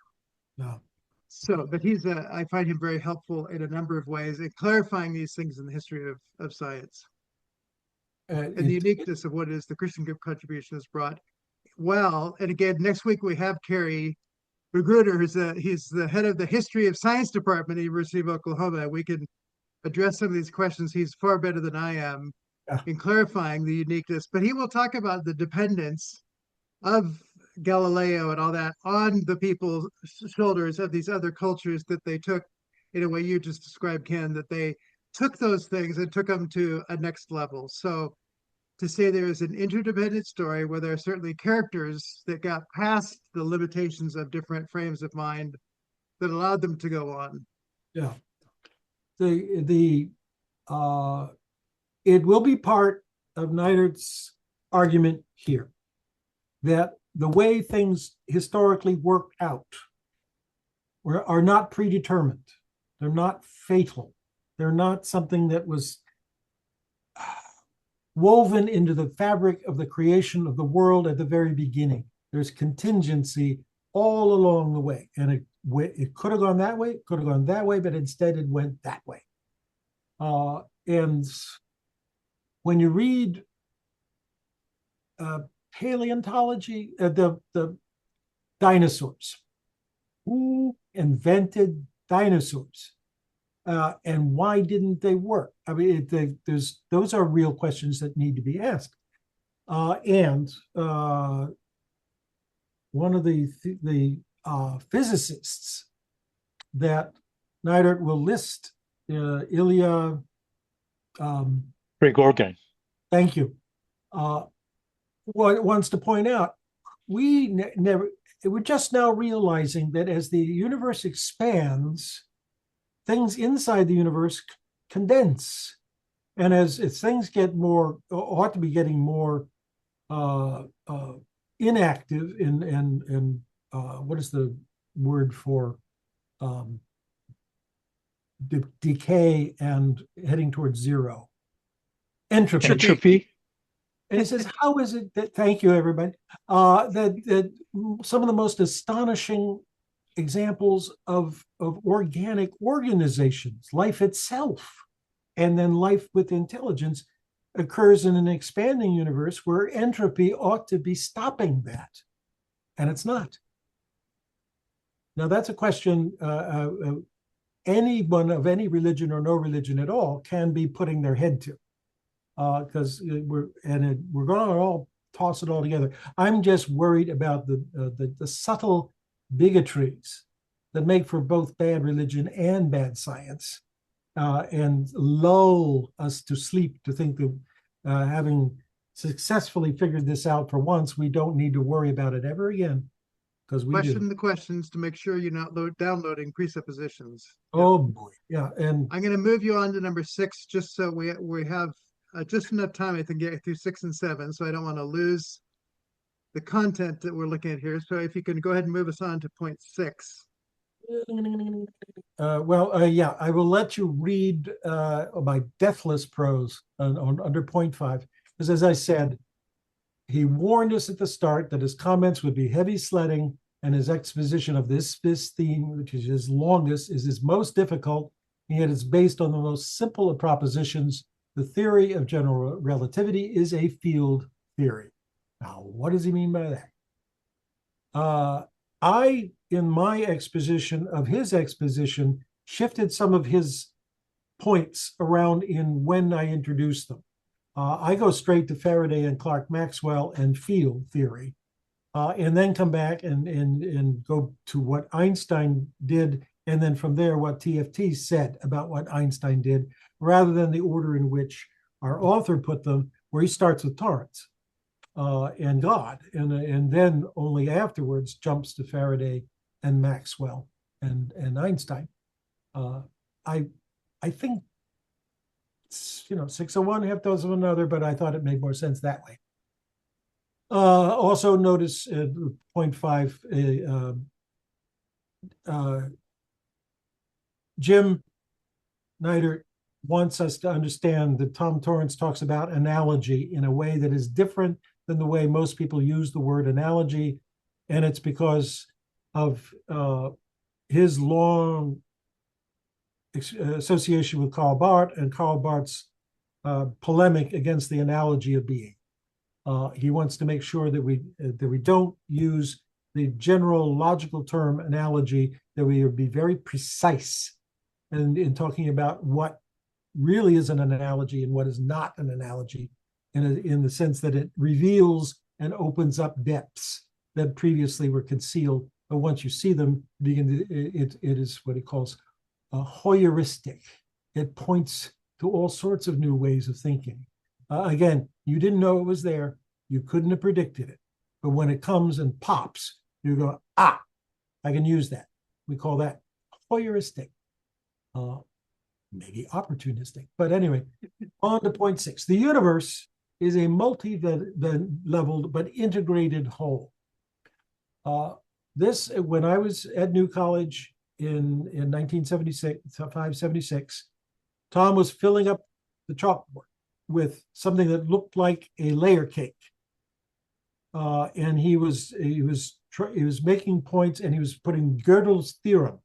Speaker 2: No.
Speaker 1: So, but I find him very helpful in a number of ways in clarifying these things in the history of science. And the uniqueness of what it is the Christian contribution has brought. Well, and again, next week we have Terry Magruder, he's the head of the History of Science Department at the University of Oklahoma. We can address some of these questions. He's far better than I am in clarifying the uniqueness, but he will talk about the dependence of Galileo and all that on the people's shoulders of these other cultures that they took in a way you just described, Ken, that they took those things and took them to a next level. So to say there is an interdependent story where there are certainly characters that got past the limitations of different frames of mind that allowed them to go on.
Speaker 2: Yeah. It will be part of Neidhardt's argument here that the way things historically worked out are not predetermined. They're not fatal. They're not something that was woven into the fabric of the creation of the world at the very beginning. There's contingency all along the way. And it could have gone that way, it could have gone that way, but instead it went that way. And when you read paleontology, the dinosaurs, who invented dinosaurs? and why didn't they work? I mean, those are real questions that need to be asked. And one of the physicists that Neidhardt will list, Ilya.
Speaker 6: Grigoryan.
Speaker 2: Thank you. Wants to point out we're just now realizing that as the universe expands, things inside the universe condense, and as things get more, ought to be getting more inactive and what is the word for decay and heading towards zero? Entropy. And he says, how is it that, thank you, everybody, that some of the most astonishing examples of organic organizations, life itself, and then life with intelligence occurs in an expanding universe where entropy ought to be stopping that, and it's not. Now, that's a question anyone of any religion or no religion at all can be putting their head to. Because we're going to all toss it all together. I'm just worried about the subtle bigotries that make for both bad religion and bad science, and lull us to sleep to think that having successfully figured this out for once, we don't need to worry about it ever again. Because we
Speaker 1: Question
Speaker 2: do.
Speaker 1: the questions to make sure you're not downloading presuppositions.
Speaker 2: Oh boy, yeah. And
Speaker 1: I'm going to move you on to number 6, just so we have just enough time, I think, to get through 6 and 7, so I don't want to lose the content that we're looking at here. So if you can go ahead and move us on to point 6.
Speaker 2: Yeah, I will let you read my deathless prose under point 5, because as I said, he warned us at the start that his comments would be heavy sledding, and his exposition of this theme, which is his longest, is his most difficult, and yet it's based on the most simple of propositions. The theory of general relativity is a field theory. Now, what does he mean by that? I, in my exposition of his exposition, shifted some of his points around in when I introduced them. I go straight to Faraday and Clerk Maxwell and field theory, and then come back and go to what Einstein did, and then from there what TFT said about what Einstein did, rather than the order in which our author put them, where he starts with Torrance and God, and then only afterwards jumps to Faraday and Maxwell and Einstein. I think, 601 half dozen of another, but I thought it made more sense that way. Also notice point 5, Jim Neidhardt wants us to understand that Tom Torrance talks about analogy in a way that is different than the way most people use the word analogy, and it's because of his long association with Karl Barth and Karl Barth's polemic against the analogy of being. He wants to make sure that we don't use the general logical term analogy, that we be very precise in talking about what really is an analogy and what is not an analogy, in the sense that it reveals and opens up depths that previously were concealed, but once you see them, it is what he calls heuristic. It points to all sorts of new ways of thinking. Again, you didn't know it was there. You couldn't have predicted it. But when it comes and pops, you go, I can use that. We call that heuristic. Maybe opportunistic. But anyway, on to point 6. The universe is a multi-leveled but integrated whole. When I was at New College in 1976, Tom was filling up the chalkboard with something that looked like a layer cake, and he was making points, and he was putting Gödel's theorem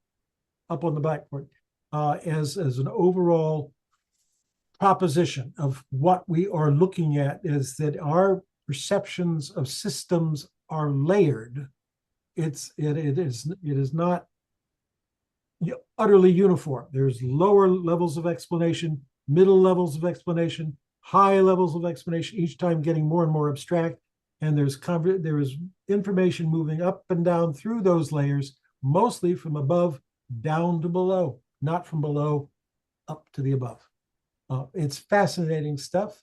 Speaker 2: up on the blackboard as an overall proposition of what we are looking at, is that our perceptions of systems are layered. It is not utterly uniform. There's lower levels of explanation, middle levels of explanation, high levels of explanation, each time getting more and more abstract. And there is information moving up and down through those layers, mostly from above down to below, not from below up to the above. It's fascinating stuff.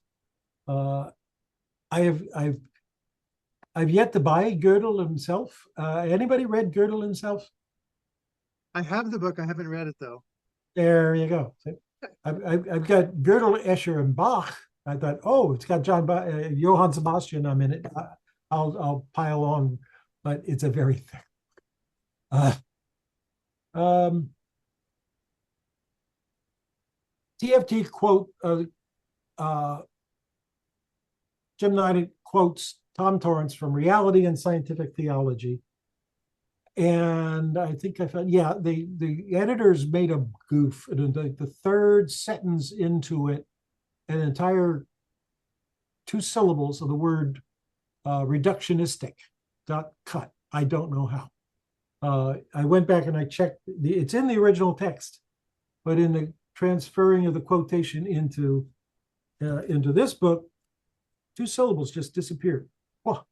Speaker 2: I've yet to buy Gödel himself. Anybody read Gödel himself?
Speaker 1: I have the book. I haven't read it though.
Speaker 2: There you go. I've got Gödel, Escher, and Bach. I thought, oh, it's got Johann Sebastian. I'm in it. I'll pile on, but it's a very thick. TFT quote. Jim Neidhardt quotes Tom Torrance from Reality and Scientific Theology. And I think I found, yeah, the editors made a goof. And the third sentence into it, an entire 2 syllables of the word reductionistic got cut. I don't know how. I went back and I checked. It's in the original text, but in the transferring of the quotation into this book, 2 syllables just disappeared. Well,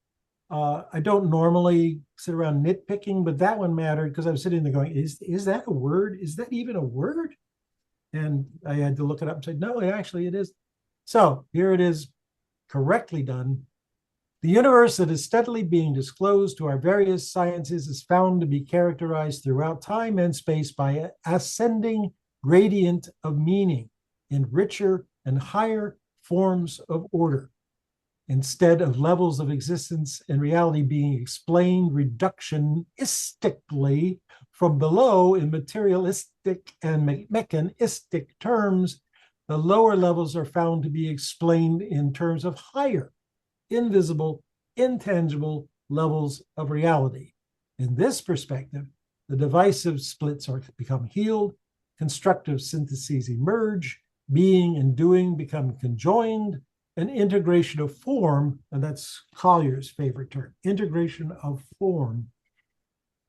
Speaker 2: I don't normally sit around nitpicking, but that one mattered because I was sitting there going, is that a word? Is that even a word? And I had to look it up and say, no, actually it is. So here it is, correctly done. The universe that is steadily being disclosed to our various sciences is found to be characterized throughout time and space by an ascending gradient of meaning in richer and higher forms of order, instead of levels of existence and reality being explained reductionistically from below in materialistic and mechanistic terms. The lower levels are found to be explained in terms of higher, invisible, intangible levels of reality. In this perspective, the divisive splits are become healed, constructive syntheses emerge, being and doing become conjoined, an integration of form, and that's Collier's favorite term, integration of form,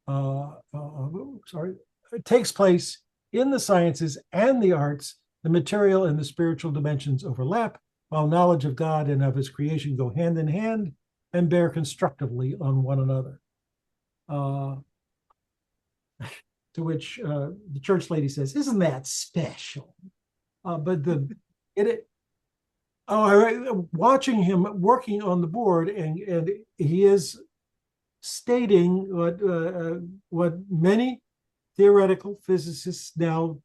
Speaker 2: it takes place in the sciences and the arts. The material and the spiritual dimensions overlap, while knowledge of God and of his creation go hand in hand and bear constructively on one another. To which the church lady says, isn't that special? Watching him working on the board, and he is stating what many theoretical physicists now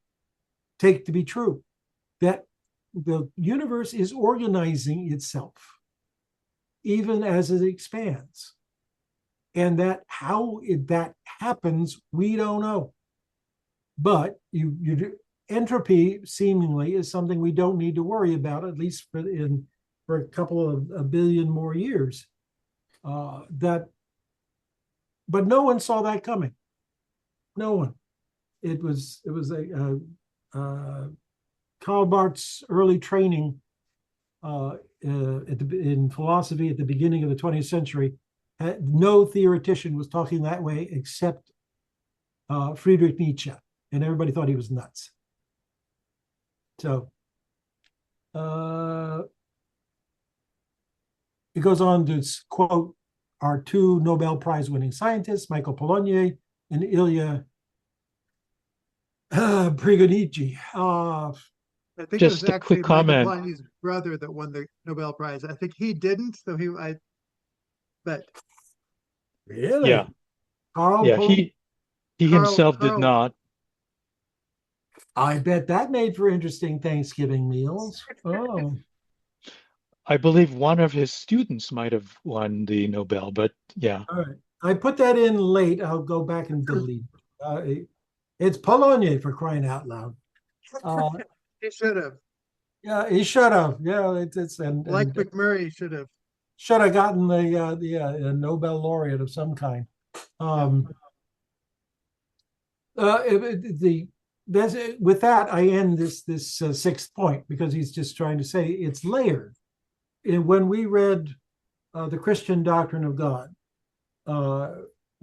Speaker 2: take to be true, that the universe is organizing itself even as it expands, and that how that happens, we don't know. But entropy seemingly is something we don't need to worry about, at least for a couple of a billion more years. But no one saw that coming. No one. It was Karl Barth's early training in philosophy at the beginning of the 20th century. No theoretician was talking that way except Friedrich Nietzsche, and everybody thought he was nuts. So it goes on to quote our 2 Nobel Prize winning scientists, Michael Polanyi and Ilya Prigogine.
Speaker 1: I think
Speaker 6: Just
Speaker 1: it was
Speaker 6: a quick
Speaker 1: actually Michael
Speaker 6: comment.
Speaker 1: Polanyi's brother that won the Nobel Prize. I think he didn't, so but
Speaker 2: Really?
Speaker 6: Yeah,
Speaker 2: Carl
Speaker 6: yeah, he himself did
Speaker 1: Carl-
Speaker 6: not.
Speaker 2: I bet that made for interesting Thanksgiving meals. Oh,
Speaker 6: I believe one of his students might have won the Nobel, but yeah.
Speaker 2: all right. I put that in late. I'll go back and delete it. It's Polanyi, for crying out loud.
Speaker 1: he should have.
Speaker 2: Yeah, he should have. Yeah, it's
Speaker 1: Like McMurray should have.
Speaker 2: should have gotten the Nobel laureate of some kind. With that, I end this 6th point, because he's just trying to say it's layered. And when we read the Christian doctrine of God,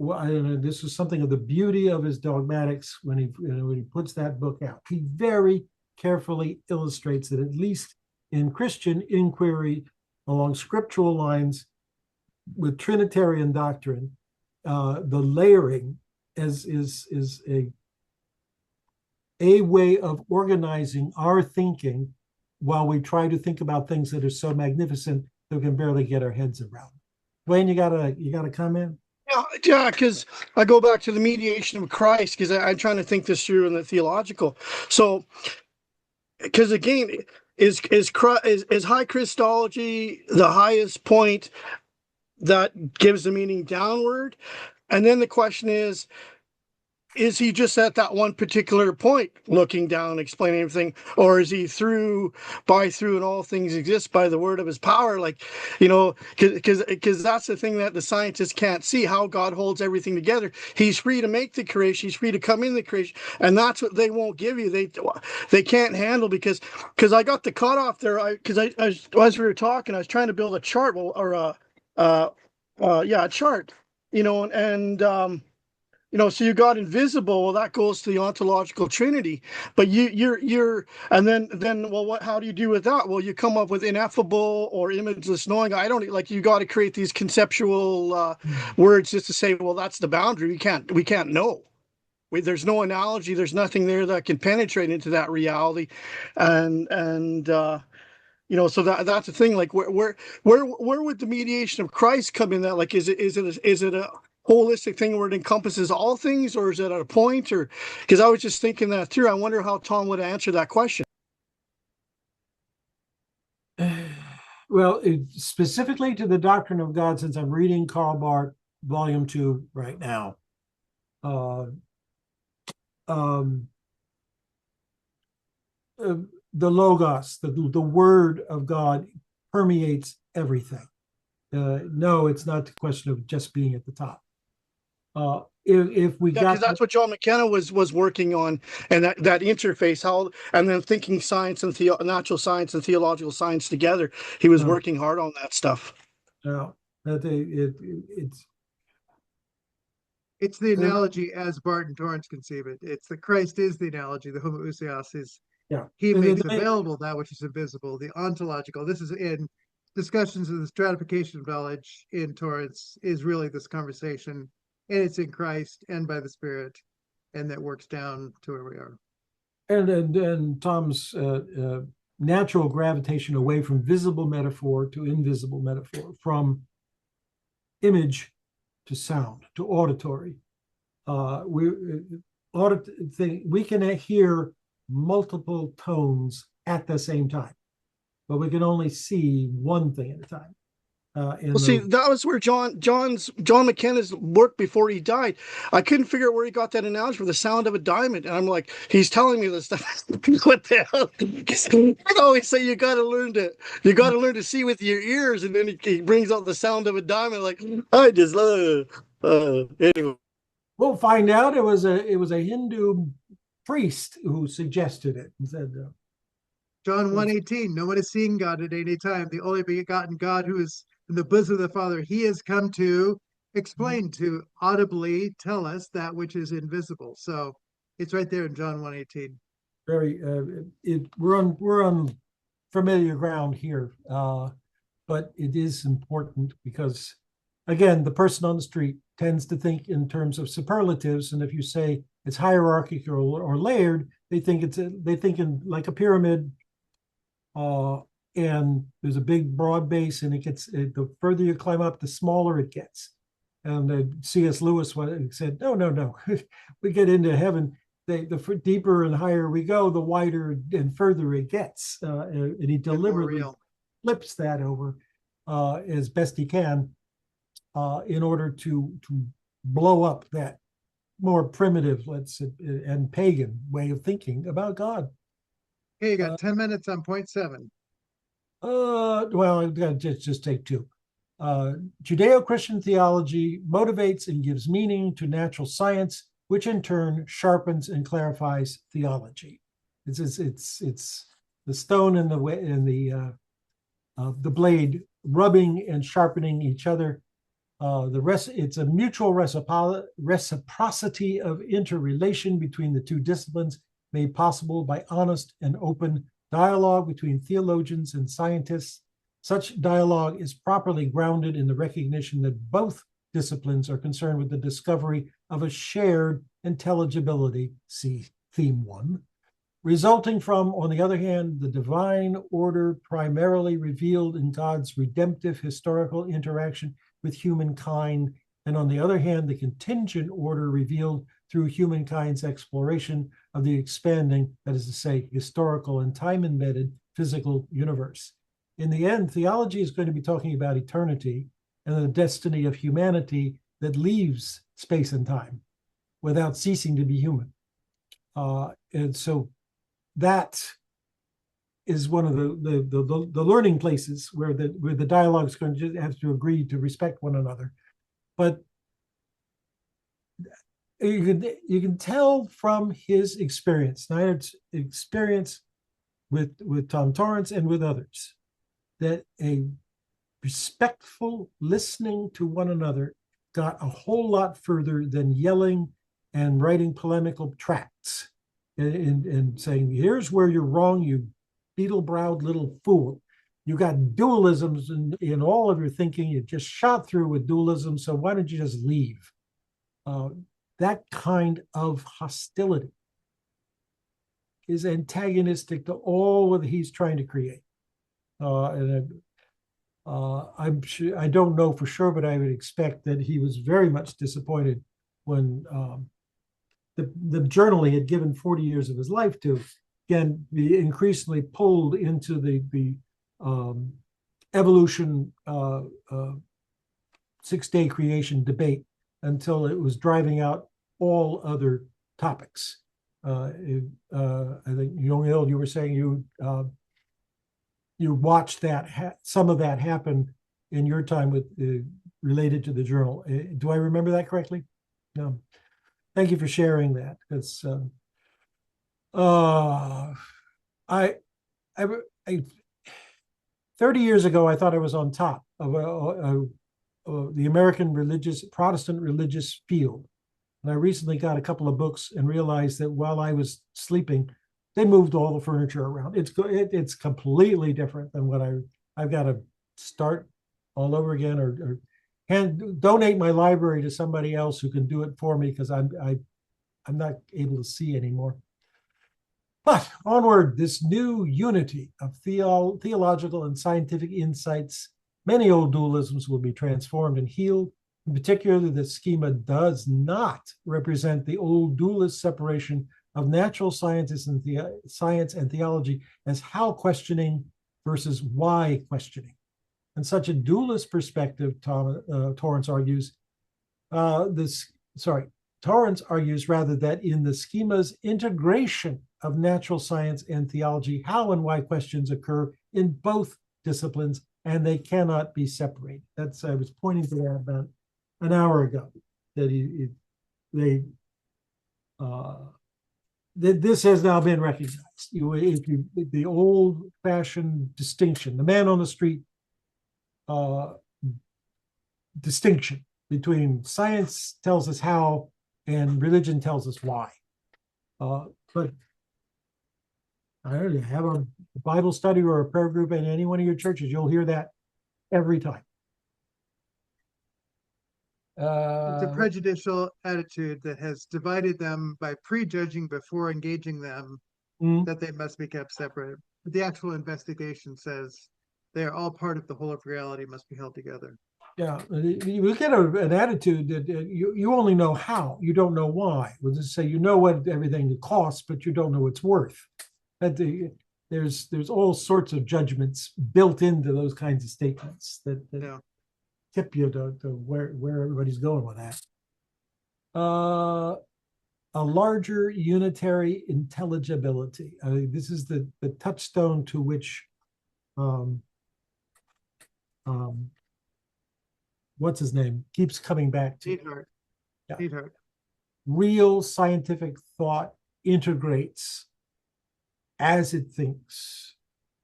Speaker 2: well, I don't know, this was something of the beauty of his dogmatics when when he puts that book out. He very carefully illustrates that, at least in Christian inquiry along scriptural lines with Trinitarian doctrine, the layering is a way of organizing our thinking while we try to think about things that are so magnificent that we can barely get our heads around. Dwayne, you got a comment?
Speaker 4: Yeah, because I go back to the mediation of Christ, because I'm trying to think this through in the theological. So, because again, is high Christology the highest point that gives the meaning downward? And then the question is he just at that one particular point looking down, explaining everything, or is he through and all things exist by the word of his power? Like, because that's the thing that the scientists can't see, how God holds everything together. He's free to make the creation, he's free to come in the creation, and that's what they won't give you. They can't handle, because I got the cutoff there. As we were talking, I was trying to build a chart, or a chart, so you got invisible. Well, that goes to the ontological trinity. But you're, and then, well, how do you do with that? Well, you come up with ineffable or imageless knowing. I don't like. You got to create these conceptual words just to say, well, that's the boundary. We can't know. There's no analogy. There's nothing there that can penetrate into that reality, and so that's the thing. Like, where would the mediation of Christ come in? That, like, is it a holistic thing where it encompasses all things, or is it at a point? Or, because I was just thinking that through. I wonder how Tom would answer that question.
Speaker 2: Well, specifically to the doctrine of God, since I'm reading Karl Barth, Volume 2 right now, the Logos, the Word of God, permeates everything. No, it's not the question of just being at the top. If we got,
Speaker 4: because that's what John McKenna was working on, and that interface, and then thinking science and natural science and theological science together. He was working hard on that stuff.
Speaker 1: It's the analogy as Barth and Torrance conceive it. It's that Christ is the analogy. The homoousios is, he makes available that which is invisible, the ontological. This is in discussions of the stratification of knowledge in Torrance, is really this conversation, and it's in Christ and by the Spirit, and that works down to where we are.
Speaker 2: And Tom's natural gravitation away from visible metaphor to invisible metaphor, from image to sound to auditory. We can hear multiple tones at the same time, but we can only see one thing at a time.
Speaker 4: See, that was where John McKenna's work before he died. I couldn't figure out where he got that analogy for the sound of a diamond, and I'm like, he's telling me this stuff. What the hell? I always say you got to learn to see with your ears, and then he brings out the sound of a diamond. Like, I just anyway.
Speaker 2: We'll find out. It was a Hindu priest who suggested it and said,
Speaker 1: John 1:18, no one has seen God at any time. The only begotten God who is in the bosom of the Father, he has come to explain, to audibly tell us that which is invisible. So it's right there in John 1:18.
Speaker 2: We're on familiar ground here, but it is important because, again, the person on the street tends to think in terms of superlatives, and if you say it's hierarchical or layered, they think in like a pyramid. And there's a big broad base, and the further you climb up, the smaller it gets. And C.S. Lewis said, no, we get into heaven, the deeper and higher we go, the wider and further it gets. And he deliberately flips that over as best he can in order to blow up that more primitive, let's say, and pagan way of thinking about God.
Speaker 1: Okay, you got 10 minutes on point 7.
Speaker 2: Well, just take 2. Judeo-Christian theology motivates and gives meaning to natural science, which in turn sharpens and clarifies theology. It's the stone and the blade rubbing and sharpening each other. It's a mutual reciprocity of interrelation between the two disciplines made possible by honest and open dialogue between theologians and scientists. Such dialogue is properly grounded in the recognition that both disciplines are concerned with the discovery of a shared intelligibility, see theme 1, resulting from, on the other hand, the divine order primarily revealed in God's redemptive historical interaction with humankind, and on the other hand, the contingent order revealed through humankind's exploration of the expanding, that is to say, historical and time-embedded physical universe. In the end, theology is going to be talking about eternity and the destiny of humanity that leaves space and time without ceasing to be human. And so that is one of the learning places where the dialogue is going to have to agree to respect one another. But you can tell from his experience, Neidhardt's experience with Tom Torrance and with others, that a respectful listening to one another got a whole lot further than yelling and writing polemical tracts and saying, here's where you're wrong, you beetle-browed little fool. You got dualisms in all of your thinking. You just shot through with dualism, so why don't you just leave? That kind of hostility is antagonistic to all that he's trying to create. I'm sure, I don't know for sure, but I would expect that he was very much disappointed when the journal he had given 40 years of his life to, again, be increasingly pulled into the evolution six-day creation debate until it was driving out all other topics. I think, you were saying you watched that some of that happen in your time with related to the journal. Do I remember that correctly? No. Thank you for sharing that. Because I 30 years ago, I thought I was on top of the American Protestant religious field. And I recently got a couple of books and realized that while I was sleeping, they moved all the furniture around. It's completely different than what I've got to start all over again, or donate my library to somebody else who can do it for me, because I'm not able to see anymore. But onward, this new unity of theological and scientific insights, many old dualisms will be transformed and healed. In particular, the schema does not represent the old dualist separation of natural sciences and science and theology as how questioning versus why questioning. And such a dualist perspective, Torrance argues, Torrance argues rather that in the schema's integration of natural science and theology, how and why questions occur in both disciplines, and they cannot be separated. I was pointing to that about an hour ago, that this has now been recognized. The old-fashioned distinction, the man on the street distinction between science tells us how and religion tells us why. But I don't know, have a Bible study or a prayer group in any one of your churches, you'll hear that every time.
Speaker 1: It's a prejudicial attitude that has divided them by prejudging before engaging them that they must be kept separate. But the actual investigation says they are all part of the whole of reality, must be held together.
Speaker 2: Yeah, you get an attitude that you only know how, you don't know why. We'll just say you know what everything costs, but you don't know its worth. There's all sorts of judgments built into those kinds of statements that tip you to where everybody's going with that. A larger unitary intelligibility. This is the touchstone to which what's his name keeps coming back to.
Speaker 1: Neidhardt.
Speaker 2: Yeah.
Speaker 1: Neidhardt.
Speaker 2: Real scientific thought integrates as it thinks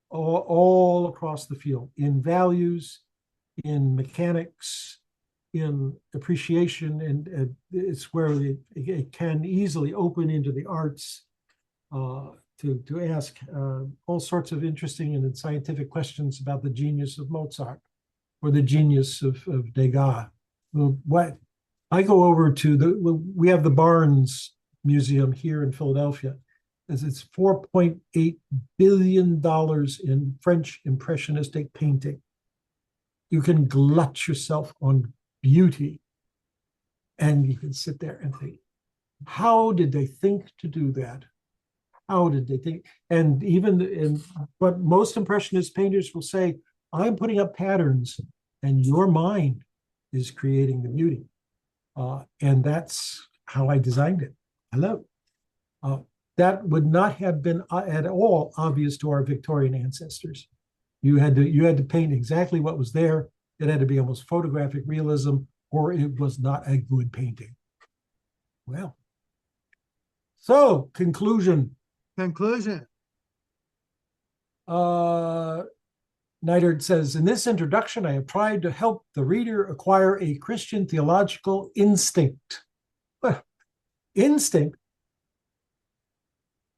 Speaker 2: all across the field, in values, in mechanics, in appreciation, and it's where it can easily open into the arts to ask all sorts of interesting and scientific questions about the genius of Mozart or the genius of Degas. Well, what I go over to we have the Barnes Museum here in Philadelphia, as it's $4.8 billion in French impressionistic painting. You can glut yourself on beauty, and you can sit there and think, how did they think to do that? How did they think? And even in what most impressionist painters will say, I'm putting up patterns, and your mind is creating the beauty. And that's how I designed it. Hello. That would not have been at all obvious to our Victorian ancestors. You had to paint exactly what was there. It had to be almost photographic realism, or it was not a good painting. Well, so conclusion.
Speaker 1: Conclusion.
Speaker 2: Neidhardt says, in this introduction, I have tried to help the reader acquire a Christian theological instinct. Well, instinct?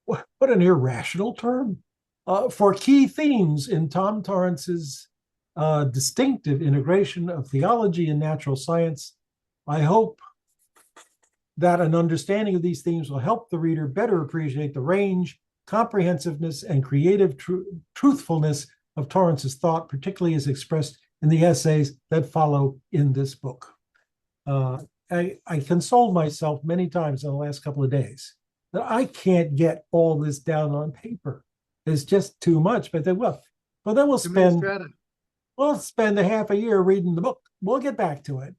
Speaker 2: What an irrational term. For key themes in Tom Torrance's distinctive integration of theology and natural science, I hope that an understanding of these themes will help the reader better appreciate the range, comprehensiveness, and creative truthfulness of Torrance's thought, particularly as expressed in the essays that follow in this book. I consoled myself many times in the last couple of days that I can't get all this down on paper. It's just too much. But then, then we'll spend a half a year reading the book. We'll get back to it.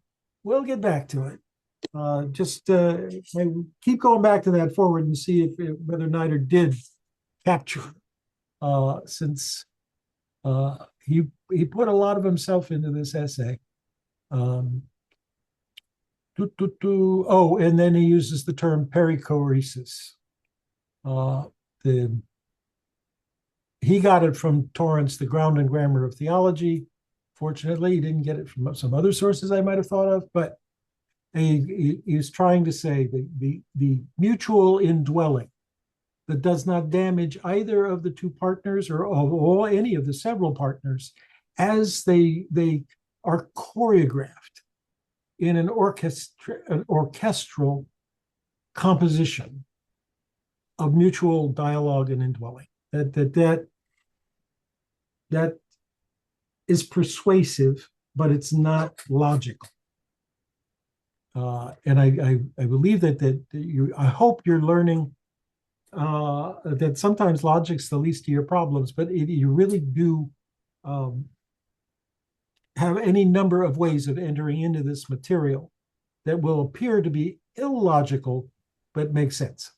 Speaker 2: Keep going back to that forward and see whether Neidhardt did capture, since he put a lot of himself into this essay. And then he uses the term perichoresis. He got it from Torrance, The Ground and Grammar of Theology. Fortunately, he didn't get it from some other sources I might have thought of, but he's trying to say the mutual indwelling that does not damage either of the two partners or of any of the several partners as they are choreographed in an orchestral composition of mutual dialogue and indwelling. That is persuasive, but it's not logical. And I believe that I hope you're learning that sometimes logic's the least of your problems, but you really do have any number of ways of entering into this material that will appear to be illogical, but make sense.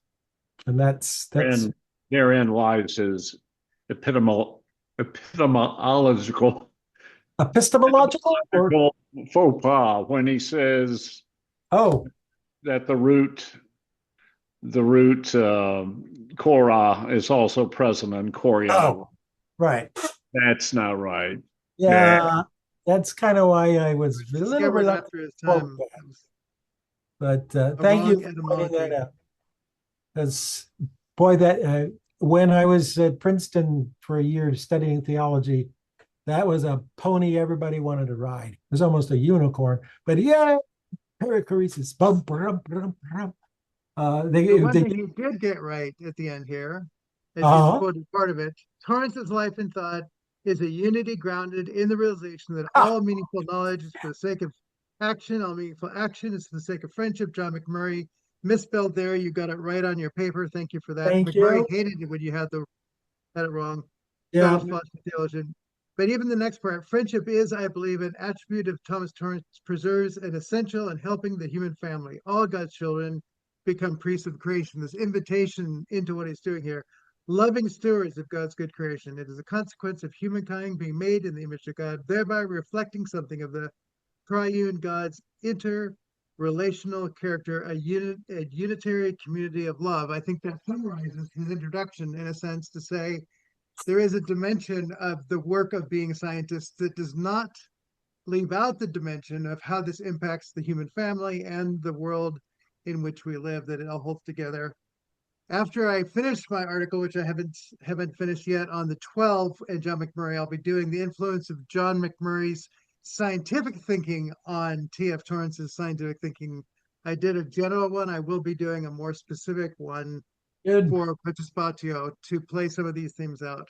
Speaker 2: And that's
Speaker 7: and therein lies his epistemological
Speaker 2: or
Speaker 7: faux pas when he says that the root Korah is also present in Korea.
Speaker 2: Right.
Speaker 7: That's not right.
Speaker 2: Yeah, that's kind of why I was a little reluctant. But thank you for pointing that out. Because, boy, that when I was at Princeton for a year studying theology, that was a pony everybody wanted to ride. It was almost a unicorn. But yeah, perichoresis.
Speaker 1: One thing he did get right at the end here, as he quoted part of it, Torrance's life and thought is a unity grounded in the realization that all meaningful knowledge is for the sake of action, all meaningful action is for the sake of friendship. John McMurray, misspelled there. You got it right on your paper. Thank you for that. McMurray hated it when you had it wrong.
Speaker 2: Yeah.
Speaker 1: Theologian. But even the next part, friendship is, I believe, an attribute of Thomas Torrance, preserves an essential in helping the human family. All God's children become priests of creation. This invitation into what he's doing here. Loving stewards of God's good creation. It is a consequence of humankind being made in the image of God, thereby reflecting something of the triune God's interrelational character, a unitary community of love. I think that summarizes his introduction in a sense to say there is a dimension of the work of being scientists that does not leave out the dimension of how this impacts the human family and the world in which we live, that it all holds together. After I finish my article, which I haven't finished yet, on the 12 and John McMurray, I'll be doing the influence of John McMurray's scientific thinking on T.F. Torrance's scientific thinking. I did a general one. I will be doing a more specific one
Speaker 2: Good.
Speaker 1: for Participatio to play some of these themes out.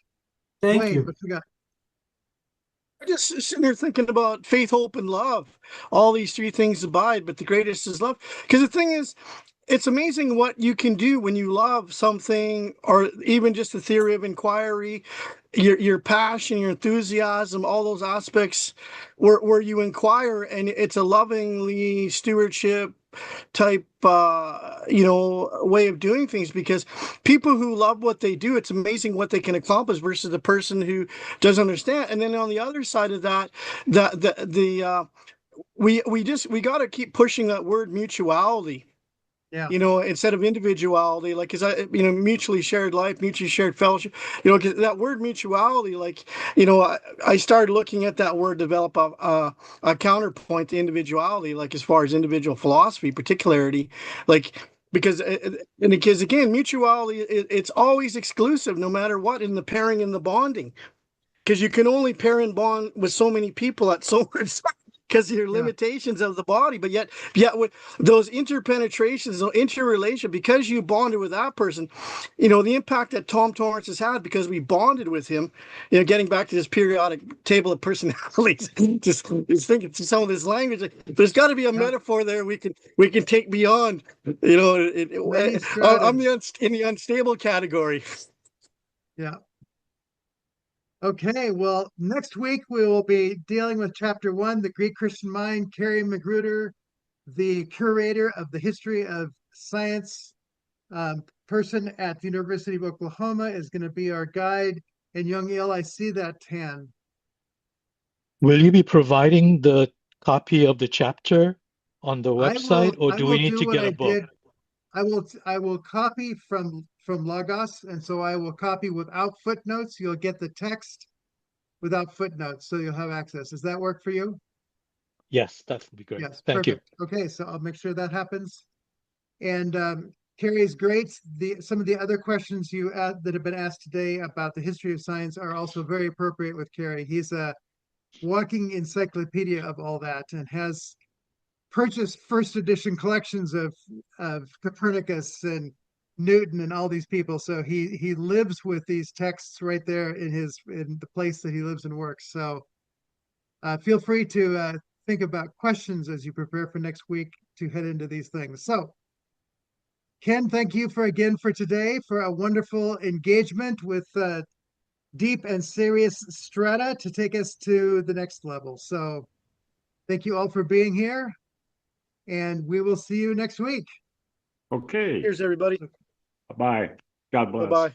Speaker 2: Thank
Speaker 1: Wayne,
Speaker 2: you.
Speaker 1: what you got?
Speaker 4: I'm just sitting here thinking about faith, hope, and love. All these three things abide, but the greatest is love. Because the thing is, it's amazing what you can do when you love something, or even just the theory of inquiry, your passion, your enthusiasm, all those aspects where you inquire, and it's a lovingly stewardship type way of doing things, because people who love what they do, it's amazing what they can accomplish versus the person who doesn't understand. And then on the other side of that, we got to keep pushing that word mutuality.
Speaker 1: Yeah.
Speaker 4: Instead of individuality, like, cause mutually shared life, mutually shared fellowship, 'cause that word mutuality, like, I started looking at that word, develop a counterpoint to individuality, like as far as individual philosophy, particularity, like, because again, mutuality, it's always exclusive, no matter what, in the pairing and the bonding, because you can only pair and bond with so many people at so much because of your limitations of the body. But yet with those interpenetrations, those interrelation, because you bonded with that person, the impact that Tom Torrance has had because we bonded with him, getting back to this periodic table of personalities, just thinking to some of this language, like, there's got to be a metaphor there we can take beyond, I'm in the unstable category.
Speaker 1: Yeah. Okay, well, next week we will be dealing with Chapter 1, The Greek Christian Mind. Carrie Magruder, the curator of the history of science person at the University of Oklahoma, is going to be our guide. And Young Il, I see that tan.
Speaker 6: Will you be providing the copy of the chapter on the website, or
Speaker 1: I
Speaker 6: do
Speaker 1: will
Speaker 6: we need
Speaker 1: do
Speaker 6: to
Speaker 1: what
Speaker 6: get
Speaker 1: I
Speaker 6: a book?
Speaker 1: did. I will copy from Logos, and so I will copy without footnotes. You'll get the text without footnotes, so you'll have access. Does that work for you?
Speaker 6: Yes, that would be great.
Speaker 1: Yes,
Speaker 6: Thank you.
Speaker 1: perfect. Okay, so I'll make sure that happens. And Carrie is great. Some of the other questions that have been asked today about the history of science are also very appropriate with Carrie. He's a walking encyclopedia of all that, and has purchased first edition collections of Copernicus and Newton and all these people. So he lives with these texts right there in the place that he lives and works. So feel free to think about questions as you prepare for next week to head into these things. So Ken, thank you for today for a wonderful engagement with deep and serious strata to take us to the next level. So thank you all for being here, and we will see you next week.
Speaker 7: Okay,
Speaker 4: Here's everybody.
Speaker 7: bye. God bless.
Speaker 4: Bye-bye.